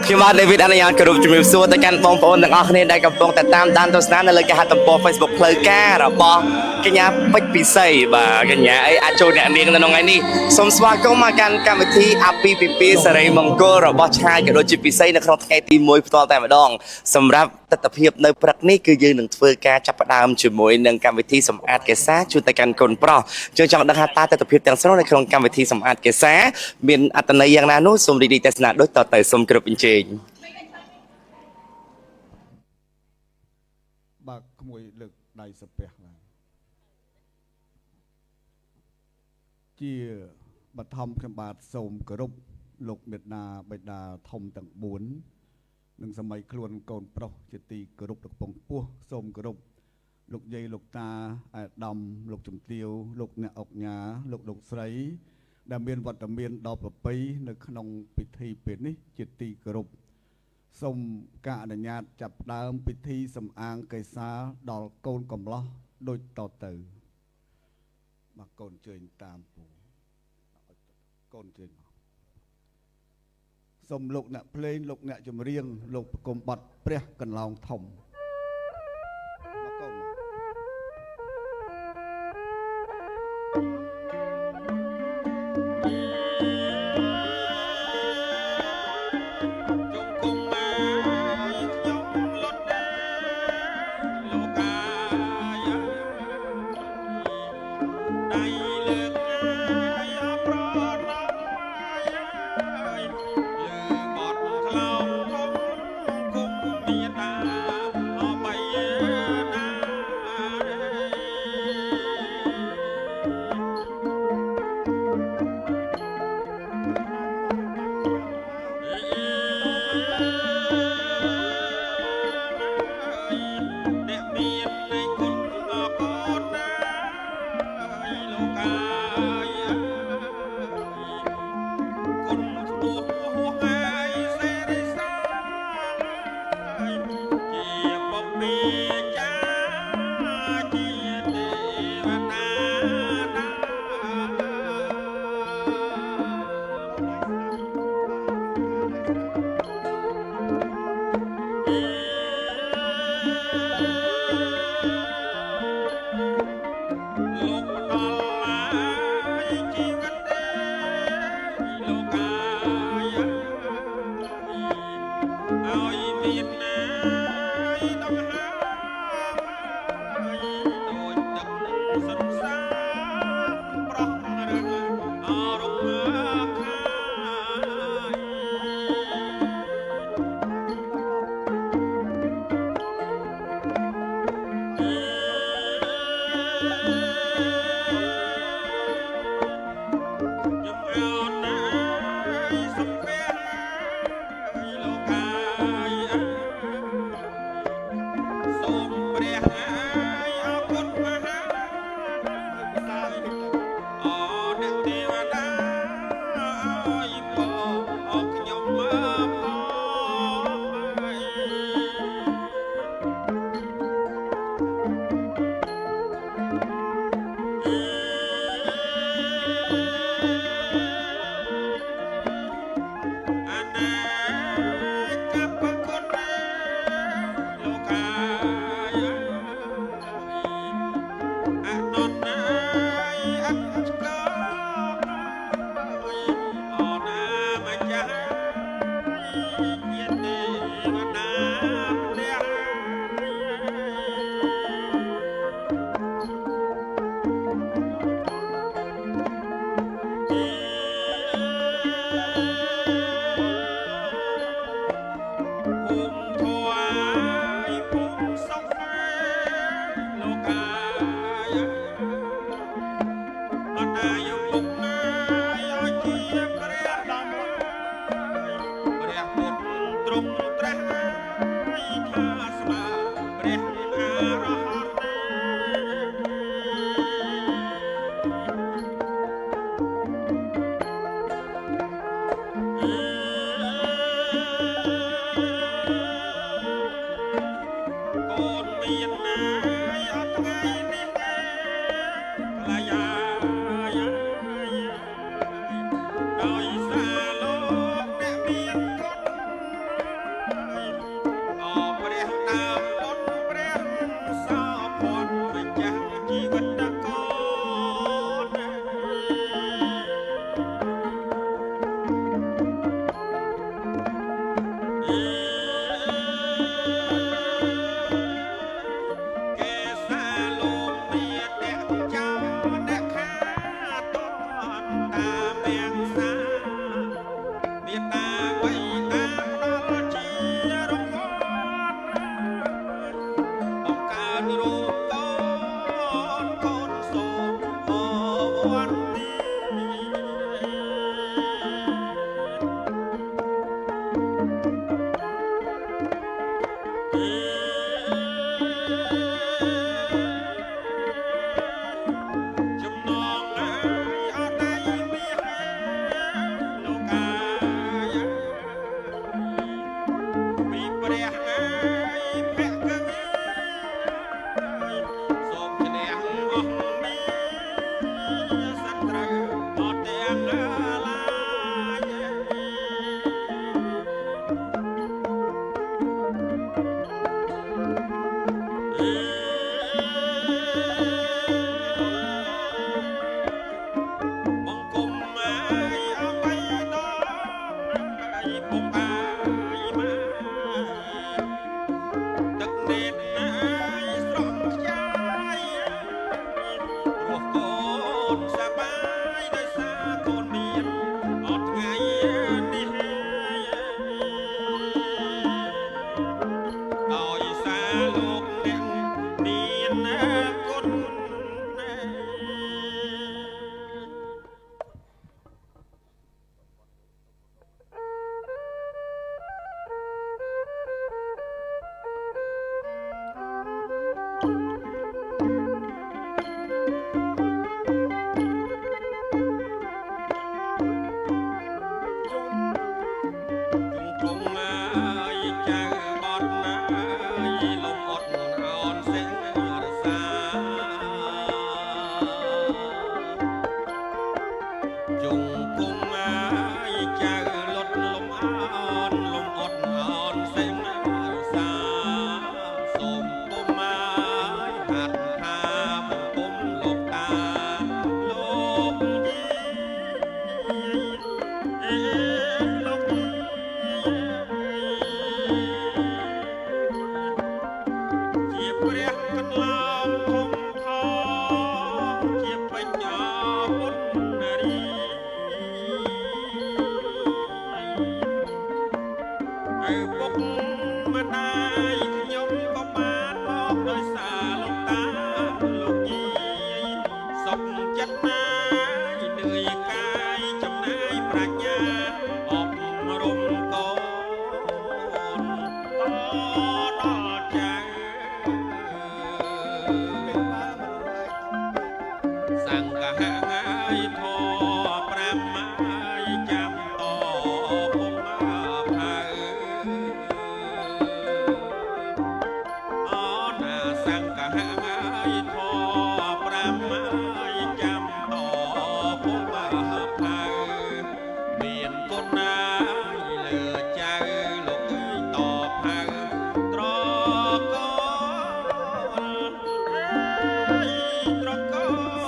ខ្ញុំបាទ David អនុញ្ញាតគោរពជំរាបសួរទៅកាន់បងប្អូនទាំងអស់គ្នាដែលកំពុងតែតាមដានទស្សនានៅលើគេហទំព័រ Facebook ផ្លូវការរបស់កញ្ញាពេជ្រពិសីបាទកញ្ញាអីអាចចូលអ្នកនាងនៅក្នុងថ្ងៃនេះសូមស្វាគមន៍មកកាន់កម្មវិធីអាពាហ៍ពិពាហ៍សិរីមង្គលរបស់ឆាយក៏ដូចជាពិសីនៅក្នុងថ្ងៃទី1ផ្ទាល់តែម្ដងសម្រាប់ទស្សនវិជ្ជានៅព្រឹកនេះគឺយើងនឹងធ្វើការចាប់ផ្ដើមជាមួយនឹងកម្មវិធីសម្អាតកេសាជូនទៅកាន់កូនប្រុសយើងចង់ដឹងថាតើទស្សនវិជ្ជាទាំងស្រុងនៅក្នុងកម្មវិធីសម្អាតកេសាមានអត្ថន័យយ៉ាងណានោះសូមរីករាយទស្សនាដូចតទៅសូមគោរពអញ្ជើញបាទក្មួយលើកដៃសាពះឡើងជាបឋមខ្ញុំបាទសូមគោរពលោកមេត្តាបិតាធំទាំង4និងសម័យខ្លួនកូនប្រុសជាទីគោរពលោកពងពោះសូមគោរពលោកយាយលោកតាអាដាមលោកជំទាវលោកអ្នកអុកញ៉ាលោកស្រីដែលមានវត្តមានដល់ប្រពៃនៅក្នុងពិធីពេលនេះជាទីគោរពសូមការអនុញ្ញាតចាប់ដើមពិធីសម្អាងកេសាដល់កូនកំឡោះដូចតទៅបាទកូនជើញតាមពូកូនជើញសូមលោកអ្នកភ្លេងលោកអ្នកចម្រៀងលោកប្រគំបទព្រះកន្លងធំមកកូនម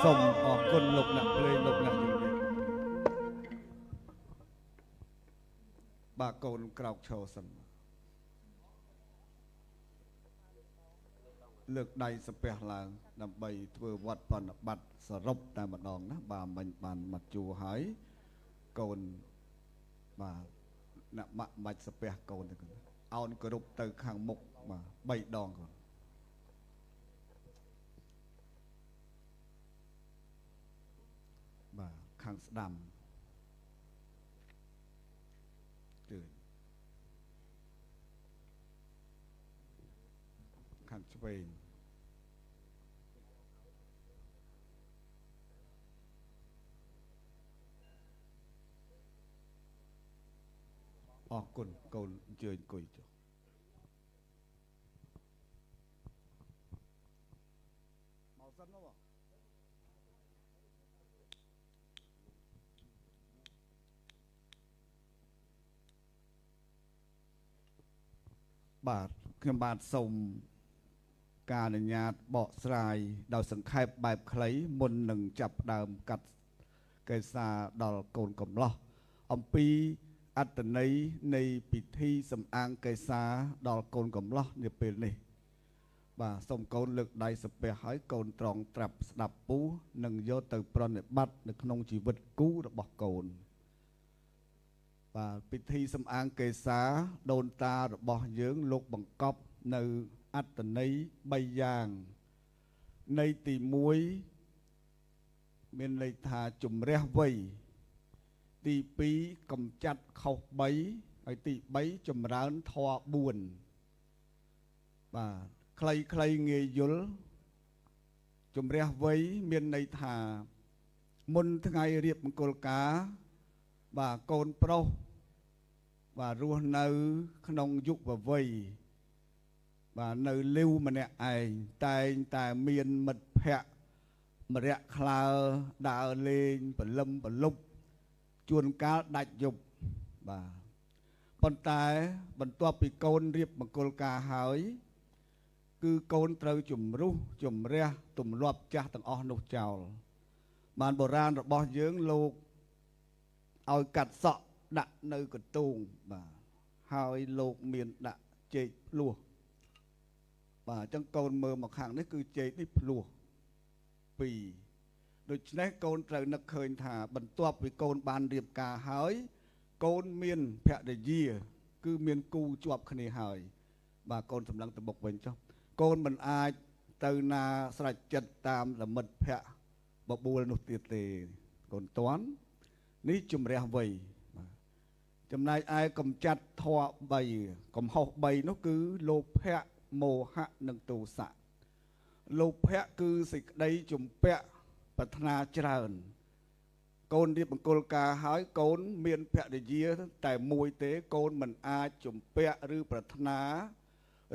សូមអរគុណលោកអ្នកភ្លេងលោកអ្នកជំនាញបាទកូនក្រោកឈរសិនលើកដៃសំពះឡើងដើម្បីធ្វើវត្តបណិបត្តិសរុបតែម្ដងណាបាទមិញបានមកជួរហើយកូនបាទអ្នកបាក់បាច់សំពះកូនទៅអោនគោរពទៅខាងមុខបាទ3ដងកូនបាទខាងស្ដាំគឺខាងឆ្វេងអរគុណកូនអញ្ជើញអង្គុយចុះមកសិនមកបាទខ្ញុំបាទសូមការអនុញ្ញាតបកស្រាយដោយសង្ខេបបែបខ្លីមុននឹងចាប់ផ្ដើមកាត់កេសាដល់កូនកំឡោះអំពីអត្តន័យនៃពិធីសំអាងកេសាដល់កូនកំឡោះនាពេលនេះ បាទសូមកូនលើកដៃសំពះឲ្យកូនត្រង់ត្រាប់ស្ដាប់ពូនិងយកទៅប្រណិប័តនៅក្នុងជីវិតគូរបស់កូនបាទពិធីសំអាងកេសាដូនតារបស់យើងលោកបង្កប់នៅអត្តន័យ3យ៉ាងនៃទី1មានន័យថាជំរះវ័យទី2កំចាត់ខុស3ហើយទី3ចម្រើនធម៌4បាទខ្លីងាយយល់ជំរះវ័យមានន័យថាមុនថ្ងៃរៀបមង្គលការបាទកូនប្រុសបាទរស់នៅក្នុងយុវវ័យបាទនៅលីវម្នាក់ឯងតែងតែមានមិត្តភ័ក្តិម្រាក់ក្លើដើរលេងបលឹមបលុបជួនកាលដាច់យប់បាទប៉ុន្តែបន្ទាប់ពីកូនរៀបមង្គលការហើយគឺកូនត្រូវជំរុះជំរះទម្លាប់ចាស់ទាំងអស់នោះចោលបានបុរាណរបស់យើងលោកឲ្យកាត់សក់ដាក់នៅកន្ទោងបាទហើយលោកមានដាក់ចេកភ្លោះបាទអញ្ចឹងកូនមើលមកខាងនេះគឺចេកនេះភ្លោះ2ដូច្នេះកូនត្រូវនឹកឃើញថាបន្ទាប់ពីកូនបានរៀបការហើយកូនមានភរិយាគឺមានគូជាប់គ្នាហើយបាទកូនសម្លឹងទៅមុខវិញចុះកូនមិនអាចទៅណាស្រេចចិត្តតាមលមិត្តភ័ក្តិបបួលនោះទៀតទេកូនតាន់នេះជំរះវ័យចំណែកឯកំចាត់ធម៌3កំហុស3នោះគឺលោភៈមោហៈនិងទោសៈលោភៈគឺសេចក្តីជំពាក់ប្រាថ្នាច្រើនកូនរៀបមង្គលការហើយកូនមានភរិយាតែមួយទេកូនមិនអាចជំពាក់ឬប្រាថ្នា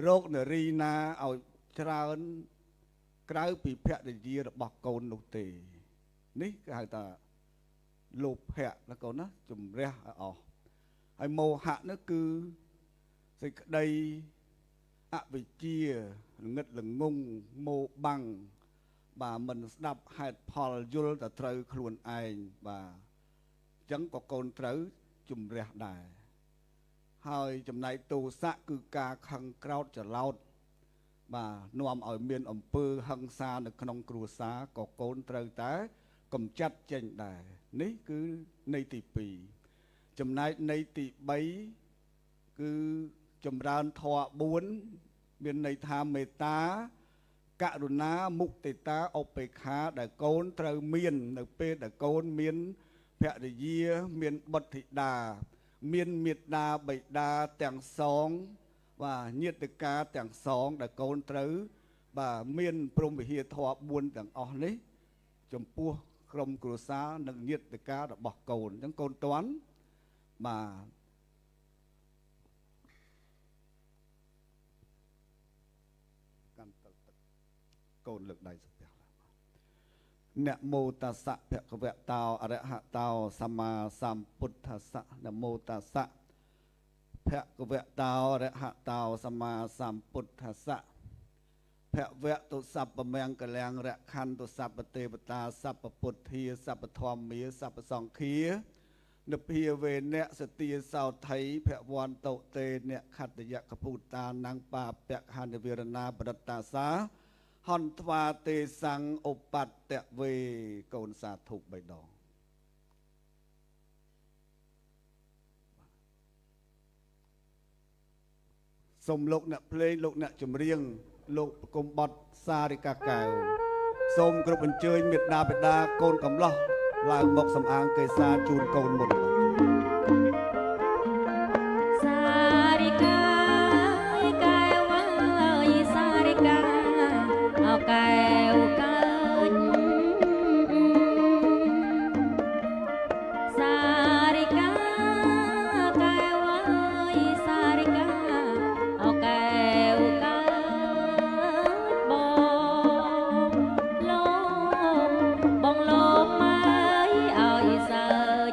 រោគនារីណាឲ្យច្រើនក្រៅពីភរិយារបស់កូននោះទេនេះគេហៅថាលោភៈណាកូនណាជំរះឲ្យអស់ហើយមោហៈនោះគឺសេចក្តីអវិជ្ជាល្ងិតល្ងងមោបាំងបាទមិនស្ដាប់ហេតុផលយល់តែត្រូវខ្លួនឯងបាទអញ្ចឹងក៏កូនត្រូវជំរះដែរហើយចំណែកទោសៈគឺការខឹងក្រោធច្រឡោតបាទនាំឲ្យមានអំពើហិង្សានៅក្នុងគ្រួសារក៏កូនត្រូវតែកំចាត់ចេញដែរនេះគឺន័យទី2ចំណែកន័យទី3គឺចម្រើនធម៌4មានន័យថាមេត្តាករុណាមុទិតាឧបេក្ខាដែលកូនត្រូវមាននៅពេលដែលកូនមានភរិយាមានបុត្រធីតាមានមេត្តាបិតាទាំងសងបាទញាតិកាទាំងសងដែលកូនត្រូវបាទមានព្រហ្មវិហារធម៌4ទាំងអស់នេះចំពោះក្រុមគ្រួសារនិងញាតិការបស់កូនអញ្ចឹងកូនតាន់បាទកាន់ទឹកកូនលើកដៃសំពះนะโมตัสสะภะคะวะโตอะระหะโตสัมมาสัมพุทธัสสะนะโมตัสสะภะคะวะโตอะระหะโตสัมมาสัมพุทธัสสะភវៈទុសពមង្គលំរខន្តុសពទេវតាសពពុទ្ធាសពធម្មាសពសង្ឃានិព្វាវេនៈសទាសោថៃភវន្តុតេនខត្តយកពុតានังបាពៈហនិវិរណាបរតាសាហន្ទវាទេសੰឧបត្តវេកូនសាធុ3ដងសូមលោកអ្នកភ្លេងលោកអ្នកចម្រៀងលោកប្រគំបទសារិកាកែវសូមគ្រប់អញ្ជើញមេត្តាបិតាកូនកំឡោះឡើងមកសំអាងកេសាជូនកូនមុនសារិកាកែវអើយសារិកាអោកែវកើតសារិកាកែវអើយសារិកាអោកែវកើតបងលោកម៉ែឲ្យសើច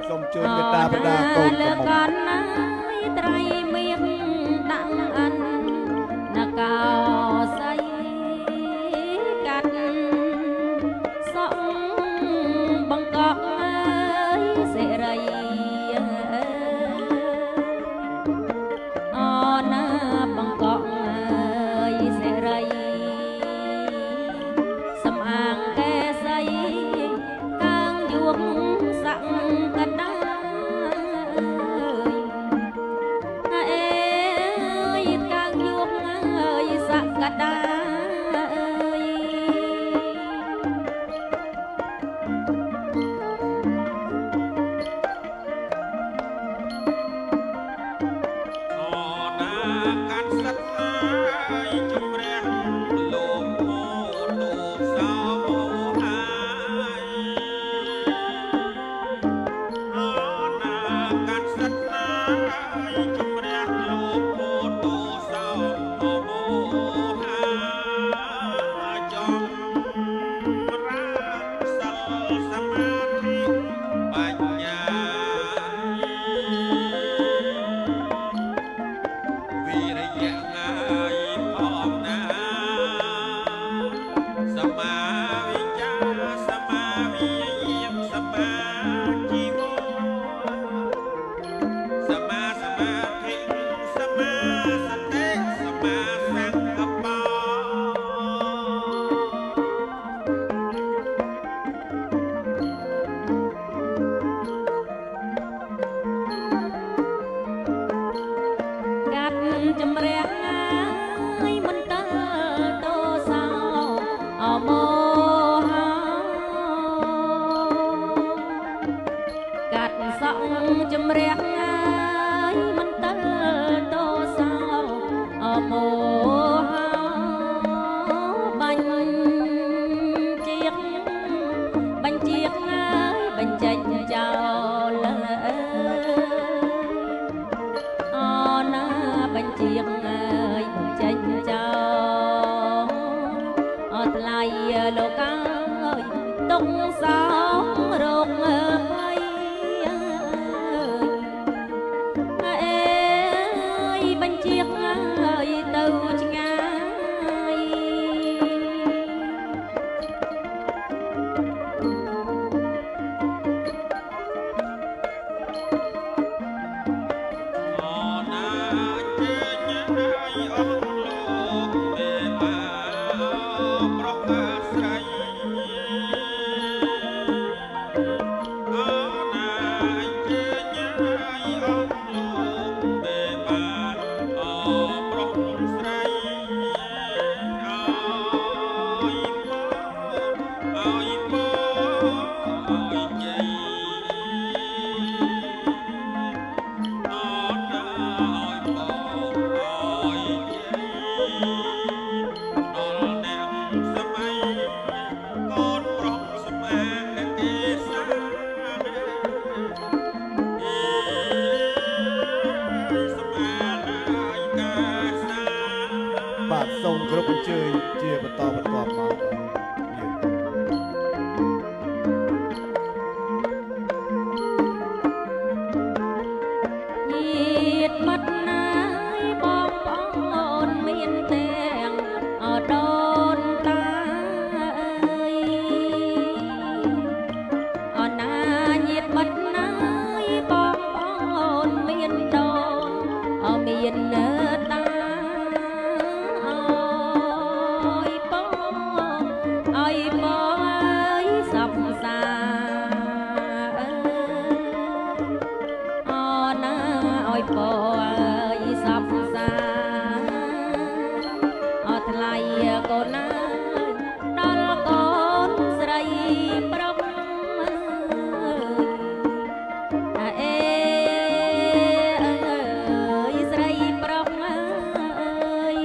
សូមជួយមេត្តាបិតាកូនកំមុំ កនណាយត្រៃមានដាក់អិននកោស័យកាត់សក់បង្កក់អើយសេរីអូណាបង្កក់អើយសេរីសំអាងកែស័យកាងយួងសាក់កដាកដាជំរះហើយមិនតើតោសោអមោហាកាត់សក់ជំរះហើយមិនតើតោសោអមោហាបាញ់ជាហើយបញ្ចេញចោលបញ្ជាអើយបញ្ចេញចោលអត់ថ្លៃលោកអើយទុកសោរោគភ័យអើយបញ្ជាអើយទៅឆ្ងាយបាទសូមគោរពអញ្ជើញជាបន្តបន្ទាប់មក មិត្តណាយបងប្អូនមានទាំងអដូនតាអណាញាតមិត្តណាយបង ពអើយសពសាអត់ថ្លៃកូនណាដល់កូនស្រីប្រុសអេអើយស្រីប្រុសអើយ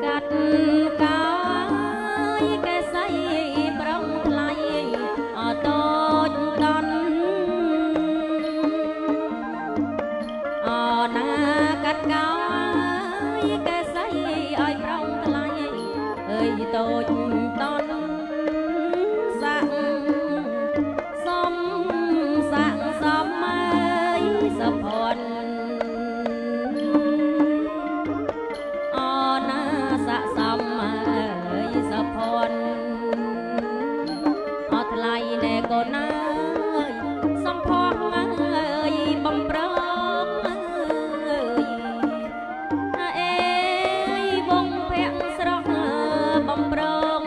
កាត់កាយកែសៃប្រងថ្លៃអត់តូចតន់អណាកាត់កាយកែសៃឲ្យប្រងថ្លៃអើយតូចតន់សាក់សំសាក់សំអើយសុភ័ណ្ឌ អណាស័កសមអើយសុភ័ណ្ឌអត់ថ្លៃណែកូនអើយសំភ័ណ្ឌអើយបំប្រងអេវងភ័ក្រស្រស់បំប្រង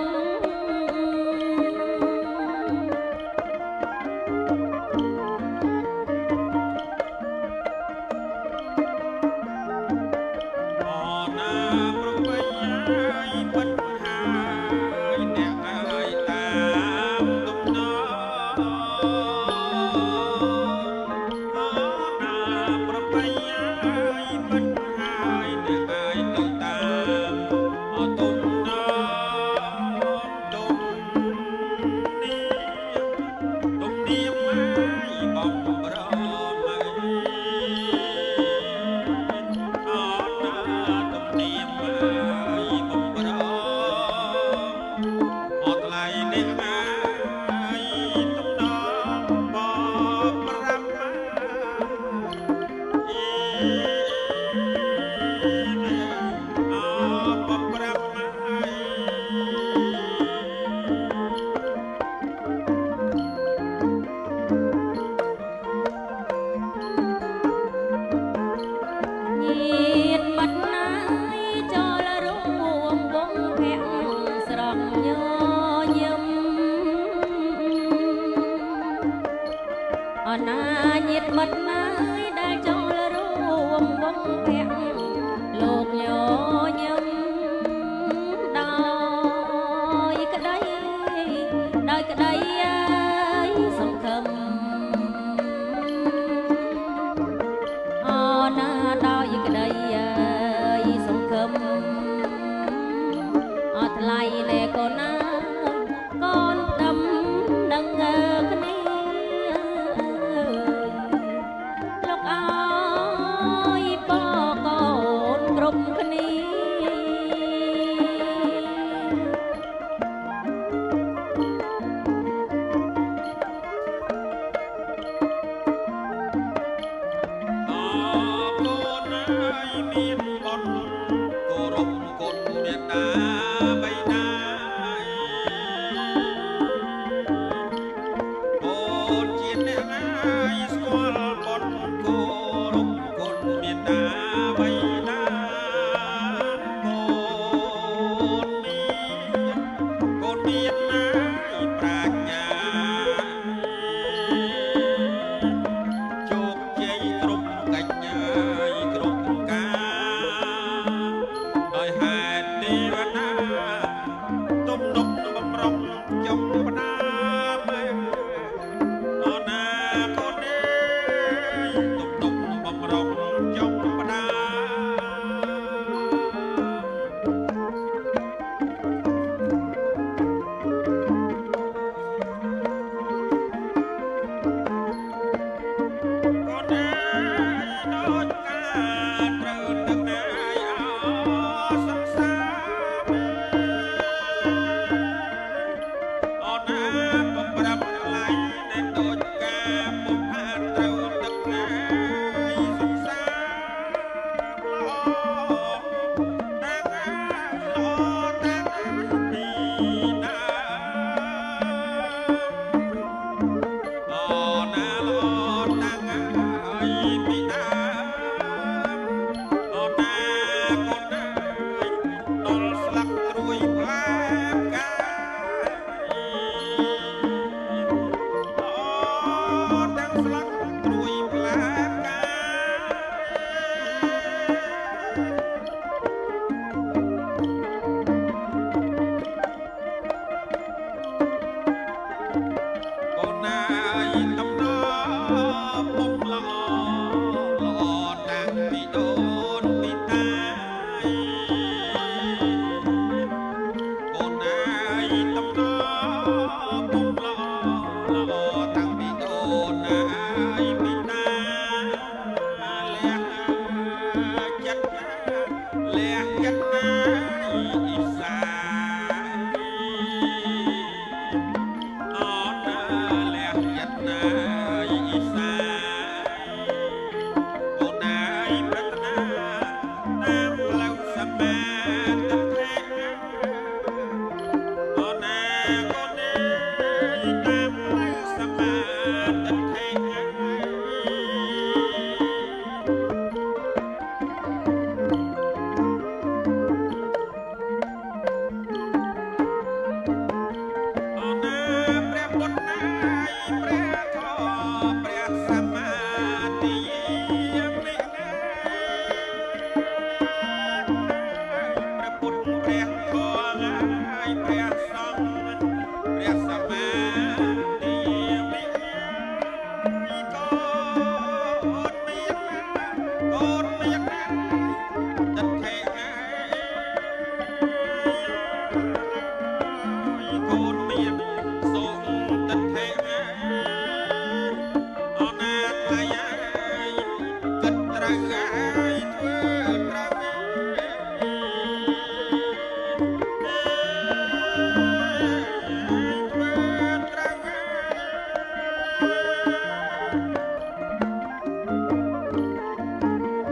អណាញាតិមិត្តណាយដែលចូលរួមវងភ័ក្រលោកញញឹមដោយក្តីអើយសង្ឃឹមអណាដោយក្តីអើយសង្ឃឹមអត់ថ្លៃណែកូនណាកូនផ្ដាំនឹងគ្នា លោកអើយបកូនគ្រប់គ្នា មានបុណ្យគោរពគុណមេត្តាបិតា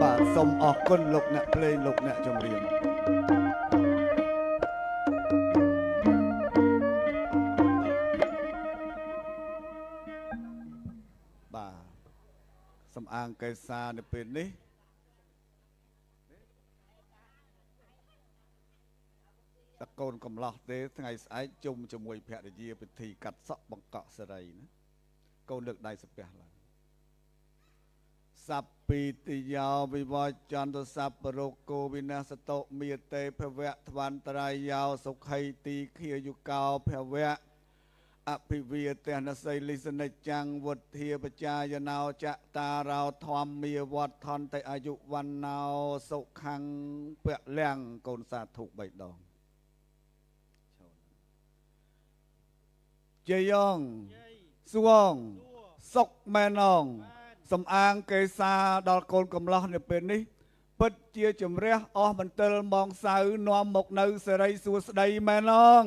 បាទសូមអរគុណលោកអ្នកភ្លេងលោកអ្នកចម្រៀងបាទសំអាងកេសានៅពេលនេះតកូនកំឡោះទេថ្ងៃស្អែកជុំជាមួយភរិយាពិធីកាត់សក់បង្កក់សេរីណាកូនលើកដៃសំពះឡើងសัพពិតិយោវិវច្ចន្តសัพពរោគោវិនាសតោមេតេភវៈធវន្តរាយោសុខៃទីឃាយុកោភវៈអភិវិទនសីលិសនិច្ចាំងវុទ្ធាបជាយណោចតារោធម្មាវត្តន្តិអាយុវណ្ណោសុខੰពលំកូនសាធុ3ដងជយងសួងសុកមែនងសំអាងកេសាដល់កូនកំឡោះនៅពេលនេះពិតជាជំរះអស់មន្ទិលមកសៅនាំមកនៅសេរីសួស្តីមែនង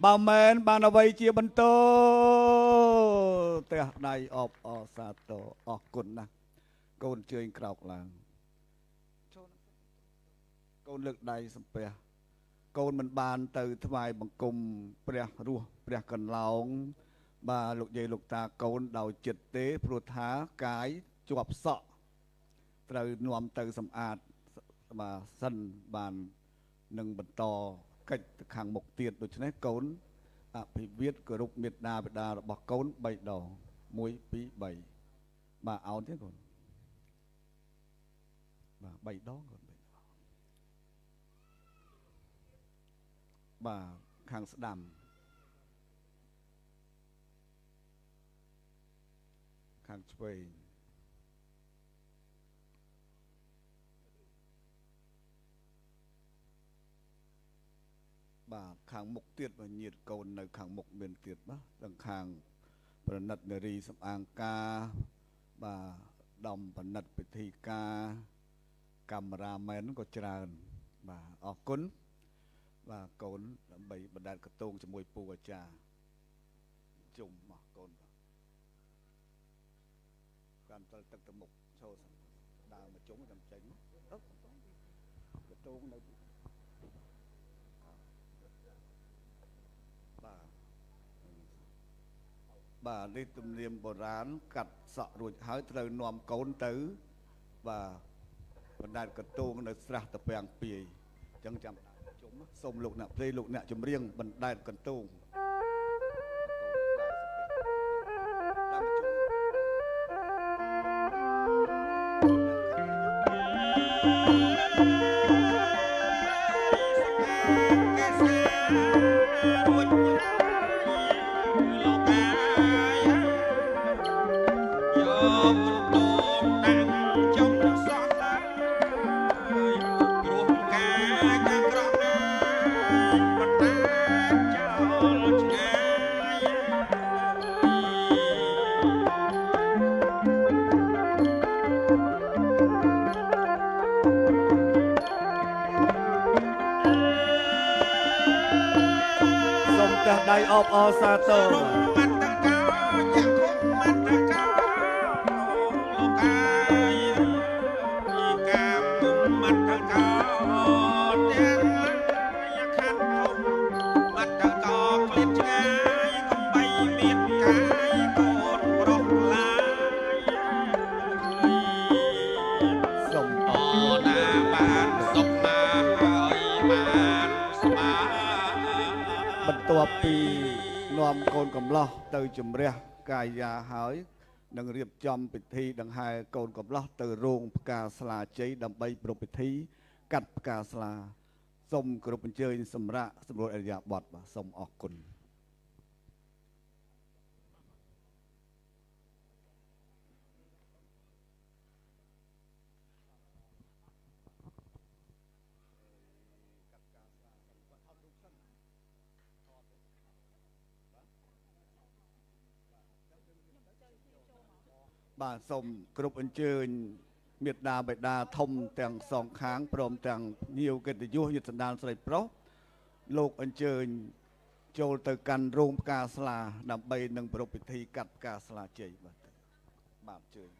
បើមែនបានអ្វីជាបន្ទោទះដៃអបអសាទរអរគុណណាស់កូនជើញក្រោកឡើងកូនលើកដៃសំពះកូនមិនបានទៅថ្វាយបង្គំព្រះរស់ព្រះកន្លោងបាទលោកយាយលោកតាកូនដោយចិត្តទេព្រោះថាកាយជាប់សក់ត្រូវនាំទៅសម្អាតបាទសិនបាននឹងបន្តកិច្ចទៅខាងមុខទៀតដូច្នេះកូនអភិវិតគោរពមេត្តាបិតារបស់កូន3ដង1 2 3បាទអោនទេកូនបាទ3ដងកូនបាទខាងស្ដាំខាងឆ្វេងបាទខាងមុខទៀតបើញាតកូននៅខាងមុខមានទៀតបាទទាំងខាងប្រណិតនារីសំអាងការបាទដំប្រណិតពិធីការកាមេរ៉ាមែនក៏ច្រើនបាទអរគុណបាទកូនដើម្បីបណ្ដាលកតងជាមួយពូអាចារ្យជុំមកកូនកាន់ទៅទឹកទៅមុខចូលដើរមកជុំចាំចេញកតងនៅបាទនេះទំនៀមបុរាណកាត់សក់រួចហើយត្រូវនាំកូនទៅបាទបណ្ដាលកតងនៅស្រះតាពាំងពាយអញ្ចឹងចាំជុំសូមលោកអ្នកភ្លេងលោកអ្នកចម្រៀងបណ្ដាលកតងដៃអបអសាទរក តបពីនាំកូនកំឡោះទៅជំរះកាយាហើយនឹងរៀបចំពិធីដង្ហែកូនកំឡោះទៅរោងផ្កាស្លាជ័យដើម្បីប្រពៃពិធីកាត់ផ្កាស្លាសូមគោរពអញ្ជើញសម្រាប់សម្រួលអរិយាប័ត្របាទសូមអរគុណបាទសូមគ្រប់អញ្ជើញមេត្តាបិតាធំទាំងសងខាងព្រមទាំងញាវកិត្តិយសយុទ្ធសណ្ដានស្រីប្រុសលោកអញ្ជើញចូលទៅកាន់រោងផ្កាស្លាដើម្បីនឹងប្រពៃពិធីកាត់ផ្កាស្លាជ័យបាទអញ្ជើញ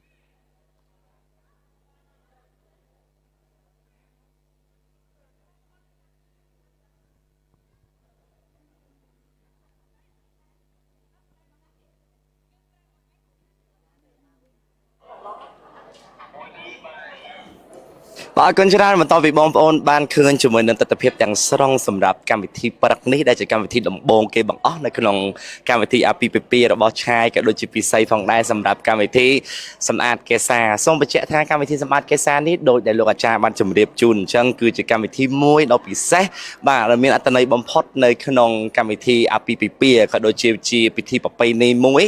បាទអរគុណច្រើនបន្តពីបងប្អូនបានឃើញជាមួយនឹងទស្សនវិជ្ជាទាំងស្រុងសម្រាប់កម្មវិធីព្រឹកនេះដែលជាកម្មវិធីដំបូងគេបង្អស់នៅក្នុងកម្មវិធីអាពាហ៍ពិពាហ៍របស់ឆាយក៏ដូចជាពិសីផងដែរសម្រាប់កម្មវិធីសម្អាតកេសាសូមបញ្ជាក់ថាកម្មវិធីសម្អាតកេសានេះដោយដែលលោកអាចារ្យបានជម្រាបជូនអញ្ចឹងគឺជាកម្មវិធីមួយដ៏ពិសេសបាទដែលមានអត្ថន័យបំផុតនៅក្នុងកម្មវិធីអាពាហ៍ពិពាហ៍ក៏ដូចជាពិធីប្រពៃណីមួយ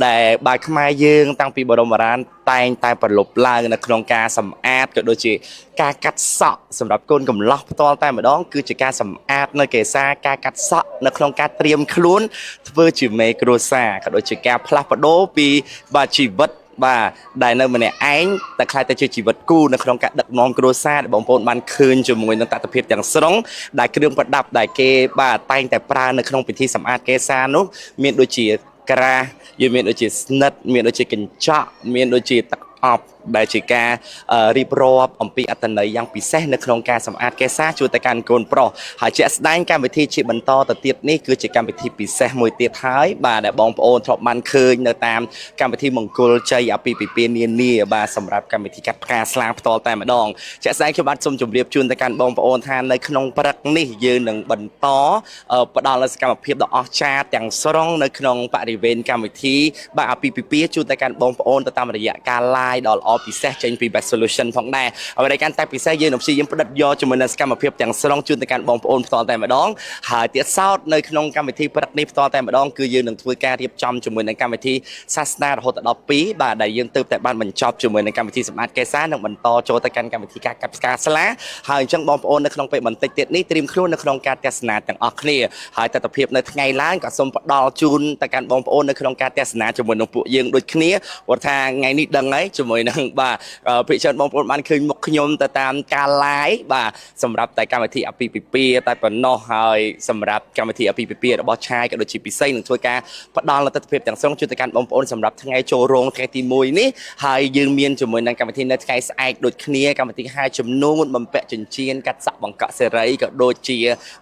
ដែលបាទខ្មែរយើងតាំងពីបរមបុរាណតែងតែប្រឡប់ឡើងនៅក្នុងការសម្អាតក៏ដូចជាការកាត់សក់សម្រាប់កូនកំឡោះផ្ទាល់តែម្ដងគឺជាការសម្អាតនៅកេសាការកាត់សក់នៅក្នុងការត្រៀមខ្លួនធ្វើជាមេគ្រួសារក៏ដូចជាការផ្លាស់ប្ដូរពីបាទជីវិតបាទដែលនៅម្នាក់ឯងតែខ្លាចតែជាជីវិតគូនៅក្នុងការដឹកនាំគ្រួសារដែលបងប្អូនបានឃើញជាមួយនឹងតថភាពទាំងស្រុងដែលគ្រឿងប្រដាប់ដែលគេបាទតែងតែប្រើនៅក្នុងពិធីសម្អាតកេសានោះមានដូចជាក្រាស់យើងមានដូចជាស្និតមានដូចជាកញ្ចក់មានដូចជាទឹកអប់ដែលជាការរៀបរាប់អំពីអត្ថន័យយ៉ាងពិសេសនៅក្នុងការសម្អាតកេសាជួយទៅកាន់កូនប្រុសហើយជាក់ស្ដែងកម្មវិធីជាបន្តទៅទៀតនេះគឺជាកម្មវិធីពិសេសមួយទៀតហើយបាទដែលបងប្អូនធ្លាប់បានឃើញនៅតាមកម្មវិធីមង្គលជ័យអាពាហ៍ពិពាហ៍នានាបាទសម្រាប់កម្មវិធីកាត់ផ្កាស្លាផ្ទាល់តែម្ដងជាក់ស្ដែងខ្ញុំបាទសូមជម្រាបជូនទៅកាន់បងប្អូនថានៅក្នុងព្រឹកនេះយើងនឹងបន្តផ្ដល់នូវសកម្មភាពដ៏អស្ចារ្យទាំងស្រុងនៅក្នុងបរិវេណកម្មវិធីបាទអាពាហ៍ពិពាហ៍ជូនទៅកាន់បងប្អូនទៅតាមរយៈការ live ដ៏ល្អពិសេសចេញពី Best Solution ផងដែរអ្វីដែលកាន់តែពិសេសយើងនឹងព្យាយាមផ្ដិតយកជាមួយនឹងសកម្មភាពទាំងស្រុងជូនទៅកាន់បងប្អូនផ្ទាល់តែម្ដងហើយទៀតសោតនៅក្នុងកម្មវិធីព្រឹកនេះផ្ទាល់តែម្ដងគឺយើងនឹងធ្វើការរៀបចំជាមួយនឹងកម្មវិធីសាសនារហូតដល់2បាទដែលយើងទើបតែបានបញ្ចប់ជាមួយនឹងកម្មវិធីសម្អាតកេសានិងបន្តចូលទៅកាន់កម្មវិធីការកាត់ផ្កាស្លាហើយអញ្ចឹងបងប្អូននៅក្នុងពេលបន្តិចទៀតនេះត្រៀមខ្លួននៅក្នុងការទស្សនាទាំងអស់គ្នាហើយទស្សនវិជ្ជានៅថ្ងៃឡើងក៏សូមផ្ដល់ជូនទៅកាន់បងប្អូននៅក្នុងការទស្សនាជាមួយនឹងពួកយើងដូចគ្នាព្រោះថាថ្ងៃនេះដឹងហើយជាមួយនឹងបាទភិជាបងប្អូនបានឃើញមុខខ្ញុំទៅតាមការ live បាទសម្រាប់តែកម្មវិធីអាពាហ៍ពិពាហ៍តែប៉ុណ្ណោះហើយសម្រាប់កម្មវិធីអាពាហ៍ពិពាហ៍របស់ឆាយក៏ដូចជាពិសីនឹងធ្វើការផ្ដល់លទ្ធភាពទាំងស្រុងជួយទៅកាន់បងប្អូនសម្រាប់ថ្ងៃចូលរោងថ្ងៃទី1នេះហើយយើងមានជាមួយនឹងកម្មវិធីនៅថ្ងៃស្អែកដូចគ្នាកម្មវិធីហែចំនួនបំពាក់ចិញ្ចៀនកាត់សក់បង្កក់សេរីក៏ដូចជា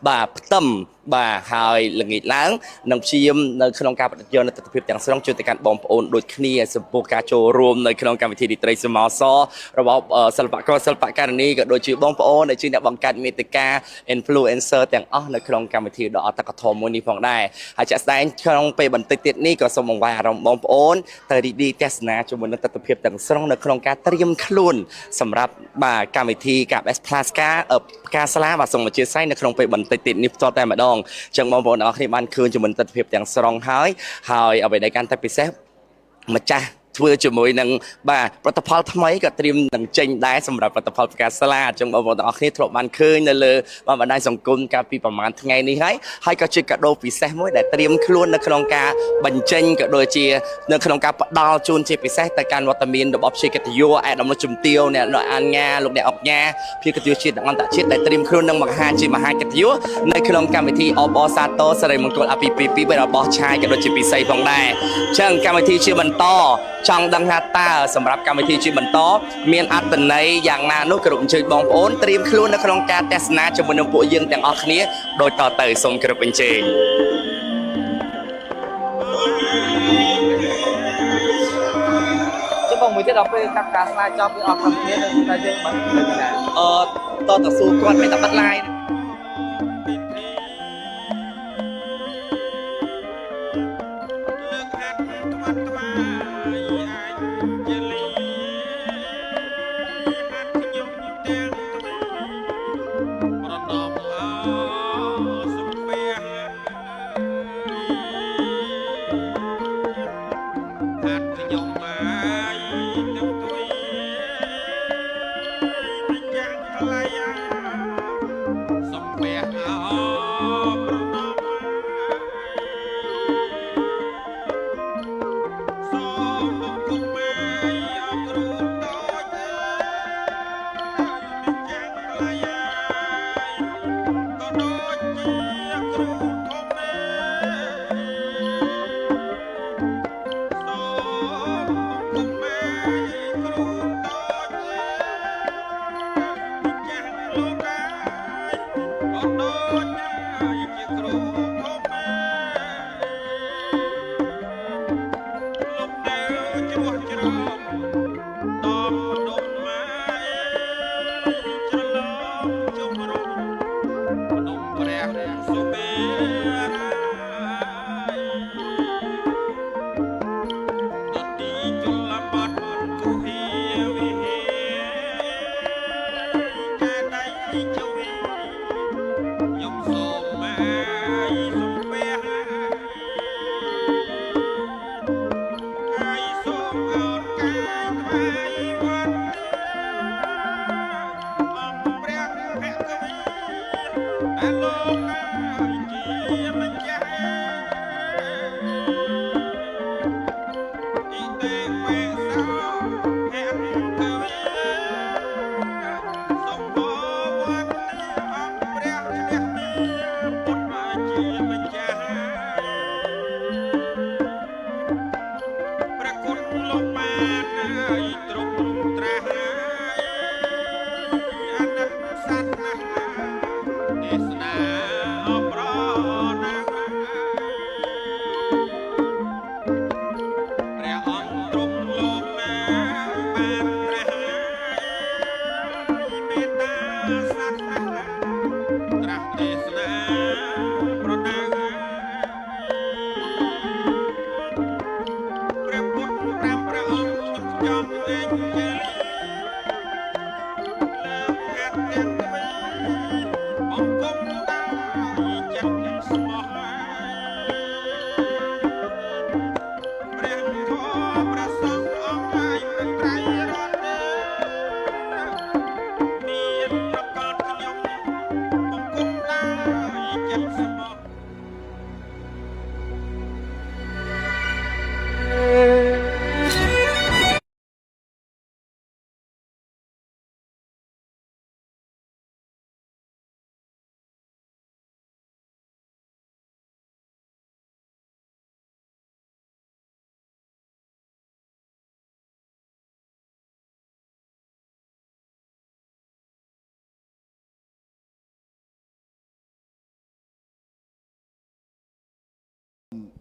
បាទផ្ទឹមបាទហើយល្ងាចឡើងនឹងព្យាយាមនៅក្នុងការបដិយកនៅទស្សនវិជ្ជាទាំងស្រុងជួយទៅកាន់បងប្អូនដូចគ្នាចំពោះការចូលរួមនៅក្នុងកម្មវិធីរីត្រីសមោសរបស់សិល្បករសិល្បករនីក៏ដូចជាបងប្អូនដែលជាអ្នកបង្កើតមាតិកា influencer ទាំងអស់នៅក្នុងកម្មវិធីដ៏អត្តកធម៌មួយនេះផងដែរហើយជាក់ស្ដែងក្នុងពេលបន្តិចទៀតនេះក៏សូមអង្វរអារម្មណ៍បងប្អូនទៅរីករាយទស្សនាជាមួយនឹងទស្សនវិជ្ជាទាំងស្រុងនៅក្នុងការត្រៀមខ្លួនសម្រាប់បាទកម្មវិធីការ Best Plus ការស្លាបាទសូមអធិស្ឋាននៅក្នុងពេលបន្តិចទៀតនេះផ្ទាល់តែម្ដងចឹងបងប្អូនទាំងអស់គ្នាបានឃើញជាមួយទស្សនវិជ្ជាទាំងស្រុងហើយអ្វីដែលកាន់តែពិសេសម្ចាស់ធ្វើជាមួយនឹងបាទផលិតផលថ្មីក៏ត្រៀមនឹងចេញដែរសម្រាប់ផលិតផលផ្កាស្លាអញ្ចឹងបងប្អូនទាំងអស់គ្នាធ្លាប់បានឃើញនៅលើបណ្ដាញសង្គមកាលពីប្រហែលថ្ងៃនេះហើយក៏ជាកាដូពិសេសមួយដែលត្រៀមខ្លួននៅក្នុងការបញ្ចេញក៏ដូចជានៅក្នុងការផ្ដល់ជូនជាពិសេសទៅកាន់វត្តមានរបស់ជាកិត្តិយសអាដាមជំទាវអ្នកអាញាលោកអ្នកអុកញ៉ាជាកិត្តិយសជាតិនិងអន្តរជាតិដែលត្រៀមខ្លួននឹងបង្ហាញជាមហាកិត្តិយសនៅក្នុងកម្មវិធីអបអសាទរសិរីមង្គលអាពាហ៍ពិពាហ៍របស់ឆាយក៏ដូចជាពិសីផងដែរអញ្ចឹងកម្មវិធីជាបន្តចង់ដឹងថាតើសម្រាប់កម្មវិធីជាបន្តមានអត្ថន័យយ៉ាងណានោះគ្រប់អញ្ជើញបងប្អូនត្រៀមខ្លួននៅក្នុងការទស្សនាជាមួយនឹងពួកយើងទាំងអស់គ្នាដូចតទៅសូមគោរពអញ្ជើញចុះបងមួយទៀតដល់ពេលកាត់ការស្លាយចប់វាអត់ខាងគ្នានៅតែយើងមិនតតស៊ូគាត់មិនតែបាត់ឡាយ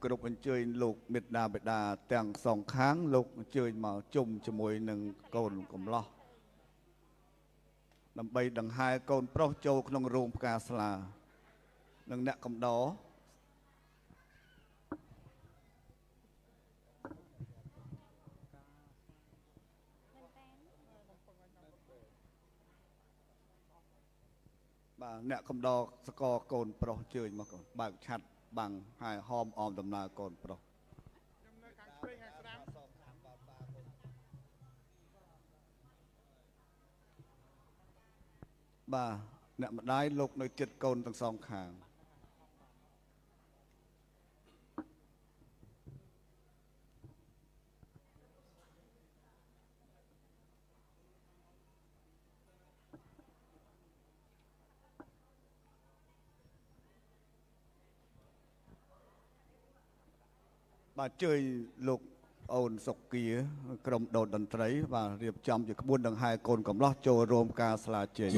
គ្រប់អញ្ជើញលោកមេត្តាបិតាទាំងសងខាងលោកអញ្ជើញមកជុំជាមួយនឹងកូនកំឡោះដើម្បីដង្ហែកូនប្រុសចូលក្នុងរោងផ្កាស្លានិងអ្នកកំដរបាទអ្នកកំដរសកកូនប្រុសអញ្ជើញមកបើកឆាត់បាំងហើយហោមអមដំណើរកូនប្រុសបាទអ្នកម្ដាយលោកនៅចិត្តកូនទាំងសងខាងបាទជួយលោកអូនសុគាក្រុមដោតតន្ត្រីបាទរៀបចំជាក្បួនដង្ហែកូនកំឡោះចូលរួមការស្លាជ័យ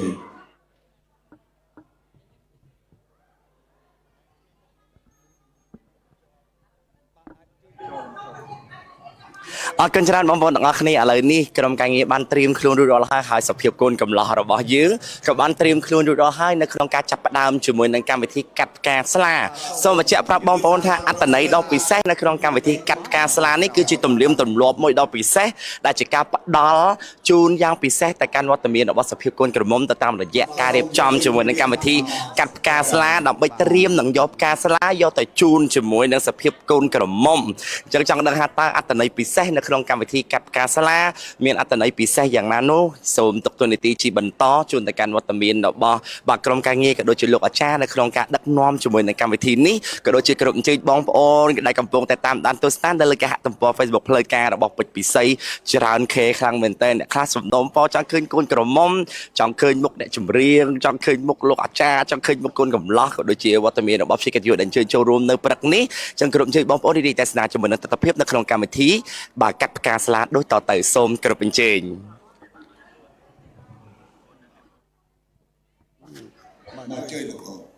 អរគុណច្រើនបងប្អូនទាំងអស់គ្នាឥឡូវនេះក្រុមការងារបានត្រៀមខ្លួនរួចរាល់ហើយសភាពកូនកំឡោះរបស់យើងក៏បានត្រៀមខ្លួនរួចរាល់ហើយនៅក្នុងការចាប់ផ្ដើមជាមួយនឹងកម្មវិធីកាត់ផ្កាស្លាសូមបញ្ជាក់ប្រាប់បងប្អូនថាអត្ថន័យដ៏ពិសេសនៅក្នុងកម្មវិធីកាត់ផ្កាស្លានេះគឺជាទំនៀមទម្លាប់មួយដ៏ពិសេសដែលជាការផ្ដល់ជូនយ៉ាងពិសេសទៅកាន់វត្តមានរបស់សភាពកូនក្រមុំទៅតាមរយៈការរៀបចំជាមួយនឹងកម្មវិធីកាត់ផ្កាស្លាដើម្បីត្រៀមនឹងយកផ្កាស្លាយកទៅជូនជាមួយនឹងសភាពកូនក្រមុំអញ្ចឹងចង់ដឹងថាតើអត្ថន័យពិសេសនៅក្នុងកម្មវិធីកាត់ផ្កាស្លាមានអត្ថន័យពិសេសយ៉ាងណានោះសូមទុកទូនីតិជាបន្តជូនទៅកាន់វត្តមានរបស់បាទក្រុមការងារក៏ដូចជាលោកអាចារ្យនៅក្នុងការដឹកនាំជាមួយនឹងកម្មវិធីនេះក៏ដូចជាគ្រប់អញ្ជើញបងប្អូនដែលកំពុងតែតាមដានទស្សនានៅលើគេហទំព័រ Facebook ផ្លូវការរបស់ពេជ្រពិសីច្រើនខេខ្លាំងមែនតើអ្នកខ្លះសំដុំពោចង់ឃើញកូនក្រមុំចង់ឃើញមុខអ្នកចម្រៀងចង់ឃើញមុខលោកអាចារ្យចង់ឃើញមុខកូនកំឡោះក៏ដូចជាវត្តមានរបស់ភិក្ខុយុដែលអញ្ជើញចូលរួមនៅព្រឹកនេះចឹងគ្រប់អញ្ជើញបងប្អូនរីកទស្សនាជាមួយនឹងទស្សនវិជ្ជានៅក្នុងកម្មវិធីបាទកាត់ផ្កាស្លាដូចតទៅសូមគ្រប់អញ្ជើញមកជួយលោកអូន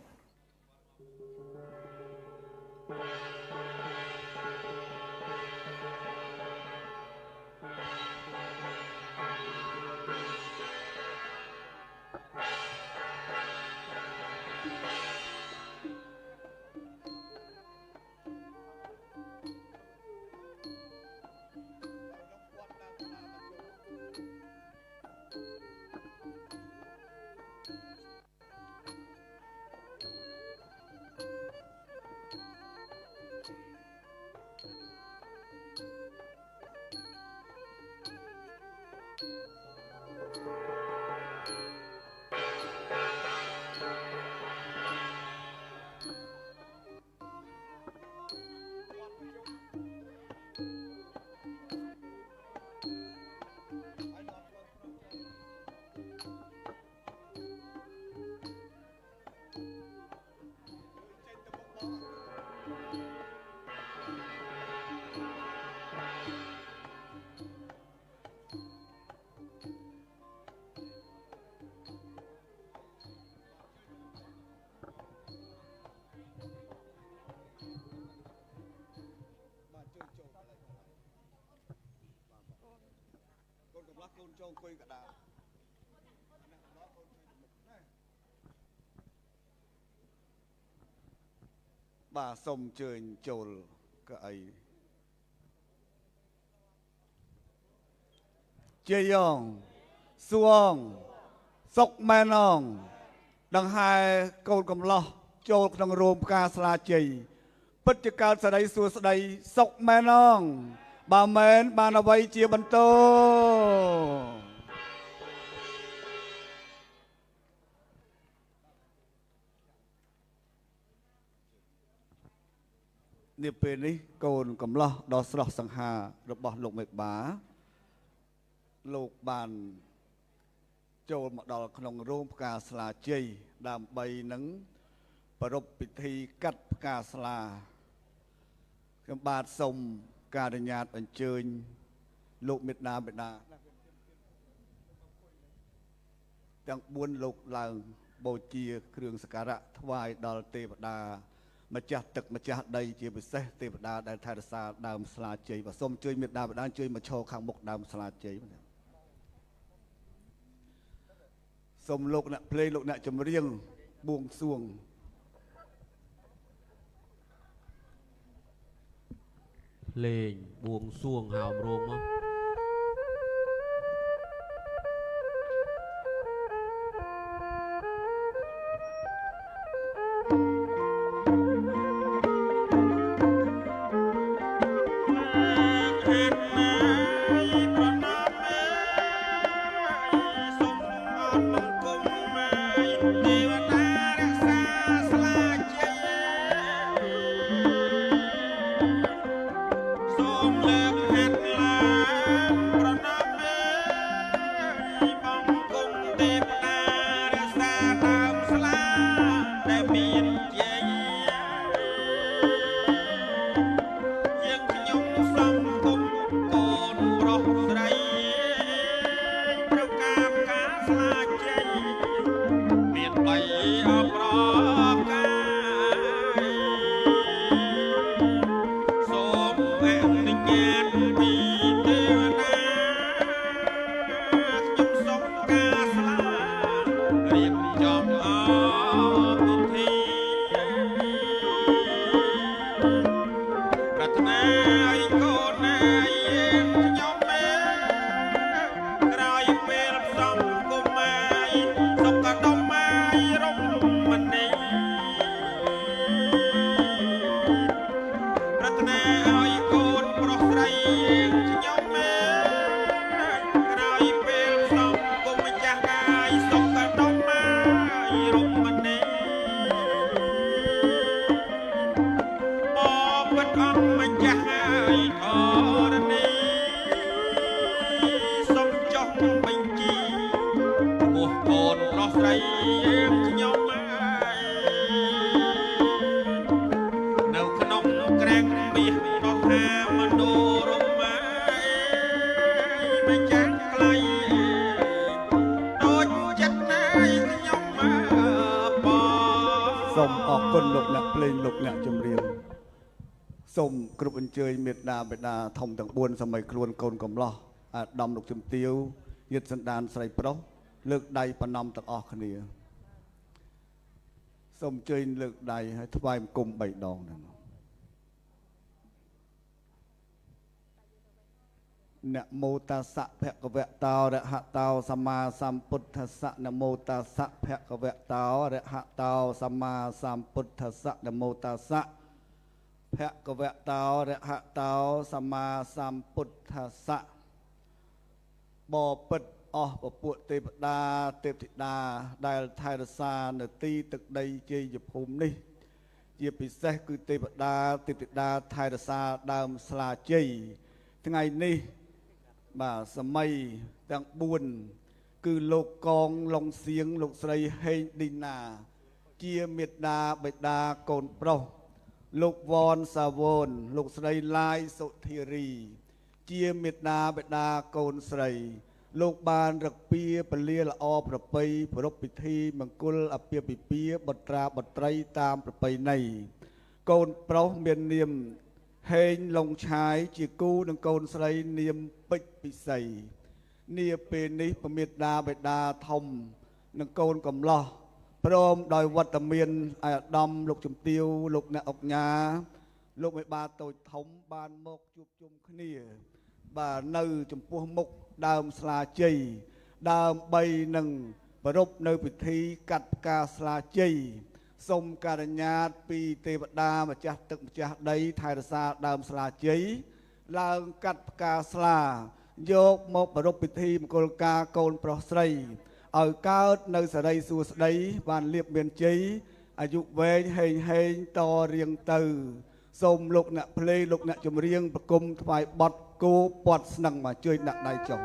ចូលអង្គុយកដាបាទសូមអញ្ជើញចូលកៅអីជាយ៉ងសួងសុកម៉ែនងដង្ហែកូនកំឡោះចូលក្នុងរោមផ្កាស្លាជ័យពិតជាកើតសេរីសួស្តីសុកម៉ែនងបើមែនបានអ្វីជាបន្តនេះពេលនេះកូនកំឡោះដ៏ស្រស់សង្ហារបស់លោកមេបាលោកបានចូលមកដល់ក្នុងរោងផ្កាស្លាជ័យដើម្បីនឹងប្រារព្ធពិធីកាត់ផ្កាស្លាខ្ញុំបាទសូមការអនុញ្ញាតអញ្ជើញលោកមេត្តាបិតាទាំង4លោកឡើងបូជាគ្រឿងសក្ការៈថ្វាយដល់ទេវតាម្ចាស់ទឹកម្ចាស់ដីជាពិសេសទេវតាដែលថែរក្សាដើមស្លាជ័យបាទសូមជួយមេត្តាបិតាជួយមកឈរខាងមុខដើមស្លាជ័យសូមលោកអ្នកភ្លេងលោកអ្នកចម្រៀងបួងសួងលេងបួងសួងហៅរោងមកសូមគ្រប់អញ្ជើញមេត្តាបិតាធំទាំង4សម័យខ្លួនកូនកំឡោះអាដាមលោកជំទាវញាតិសន្តានស្រីប្រុសលើកដៃប្រណម្យទាំងអស់គ្នាសូមអញ្ជើញលើកដៃហើយថ្វាយបង្គំ3ដងហ្នឹងនមោតាសៈភគវតោរហតោសម្មាសម្ពុទ្ធស្សៈនមោតាសៈភគវតោរហតោសម្មាសម្ពុទ្ធស្សៈនមោតាសៈភគវតោរហតោសម្មាសម្ពុទ្ធស្សៈបពិតអស់ពពួកទេវតាទេពធីតាដែលថែរក្សានៅទីទឹកដីជ័យភូមិនេះជាពិសេសគឺទេវតាទេពធីតាថែរក្សាដើមស្លាជ័យថ្ងៃនេះបាទសម័យទាំង4គឺលោកកងឡុងសៀងលោកស្រីហេងឌីណាជាមេត្តាបិតាកូនប្រុសលោកវ៉នសាវនលោកស្រីឡាយសុធារីជាមេត្តាបិតាកូនស្រីលោកបានរកពីពលាល្អប្រពៃប្រពៃពិធីមង្គលអាពាហ៍ពិពាហ៍បុត្រាបុត្រីតាមប្រពៃណីកូនប្រុសមាននាមហេងឡុងឆាយជាគូនឹងកូនស្រីនាមពេជ្រពិសី នាពេលនេះពមេដាបេដាធំនិងកូនកំឡោះព្រមដោយវត្តមានអាយដាមលោកជំទាវលោកអ្នកអុកញ៉ាលោកមេបាតូចធំបានមកជួបជុំគ្នាបាទនៅចំពោះមុខដើមស្លាជ័យដើម្បីនឹងប្រពនៅពិធីកាត់ផ្កាស្លាជ័យសូមការញ្ញាតពីទេវតាម្ចាស់ទឹកម្ចាស់ដីថែរក្សាដើមស្លាជ័យឡើងកាត់ផ្កាស្លាយកមកប្រពពិធីមង្គលការកូនប្រុសស្រីឲ្យកើតនៅសេរីសួស្តីបានលៀបមានជ័យអាយុវែងហេងហេងតរៀងទៅសូមលោកអ្នកភ្លេងលោកអ្នកចម្រៀងប្រគំថ្វាយបទគោពាត់ស្នឹងមកជួយដាក់ដៃចុះ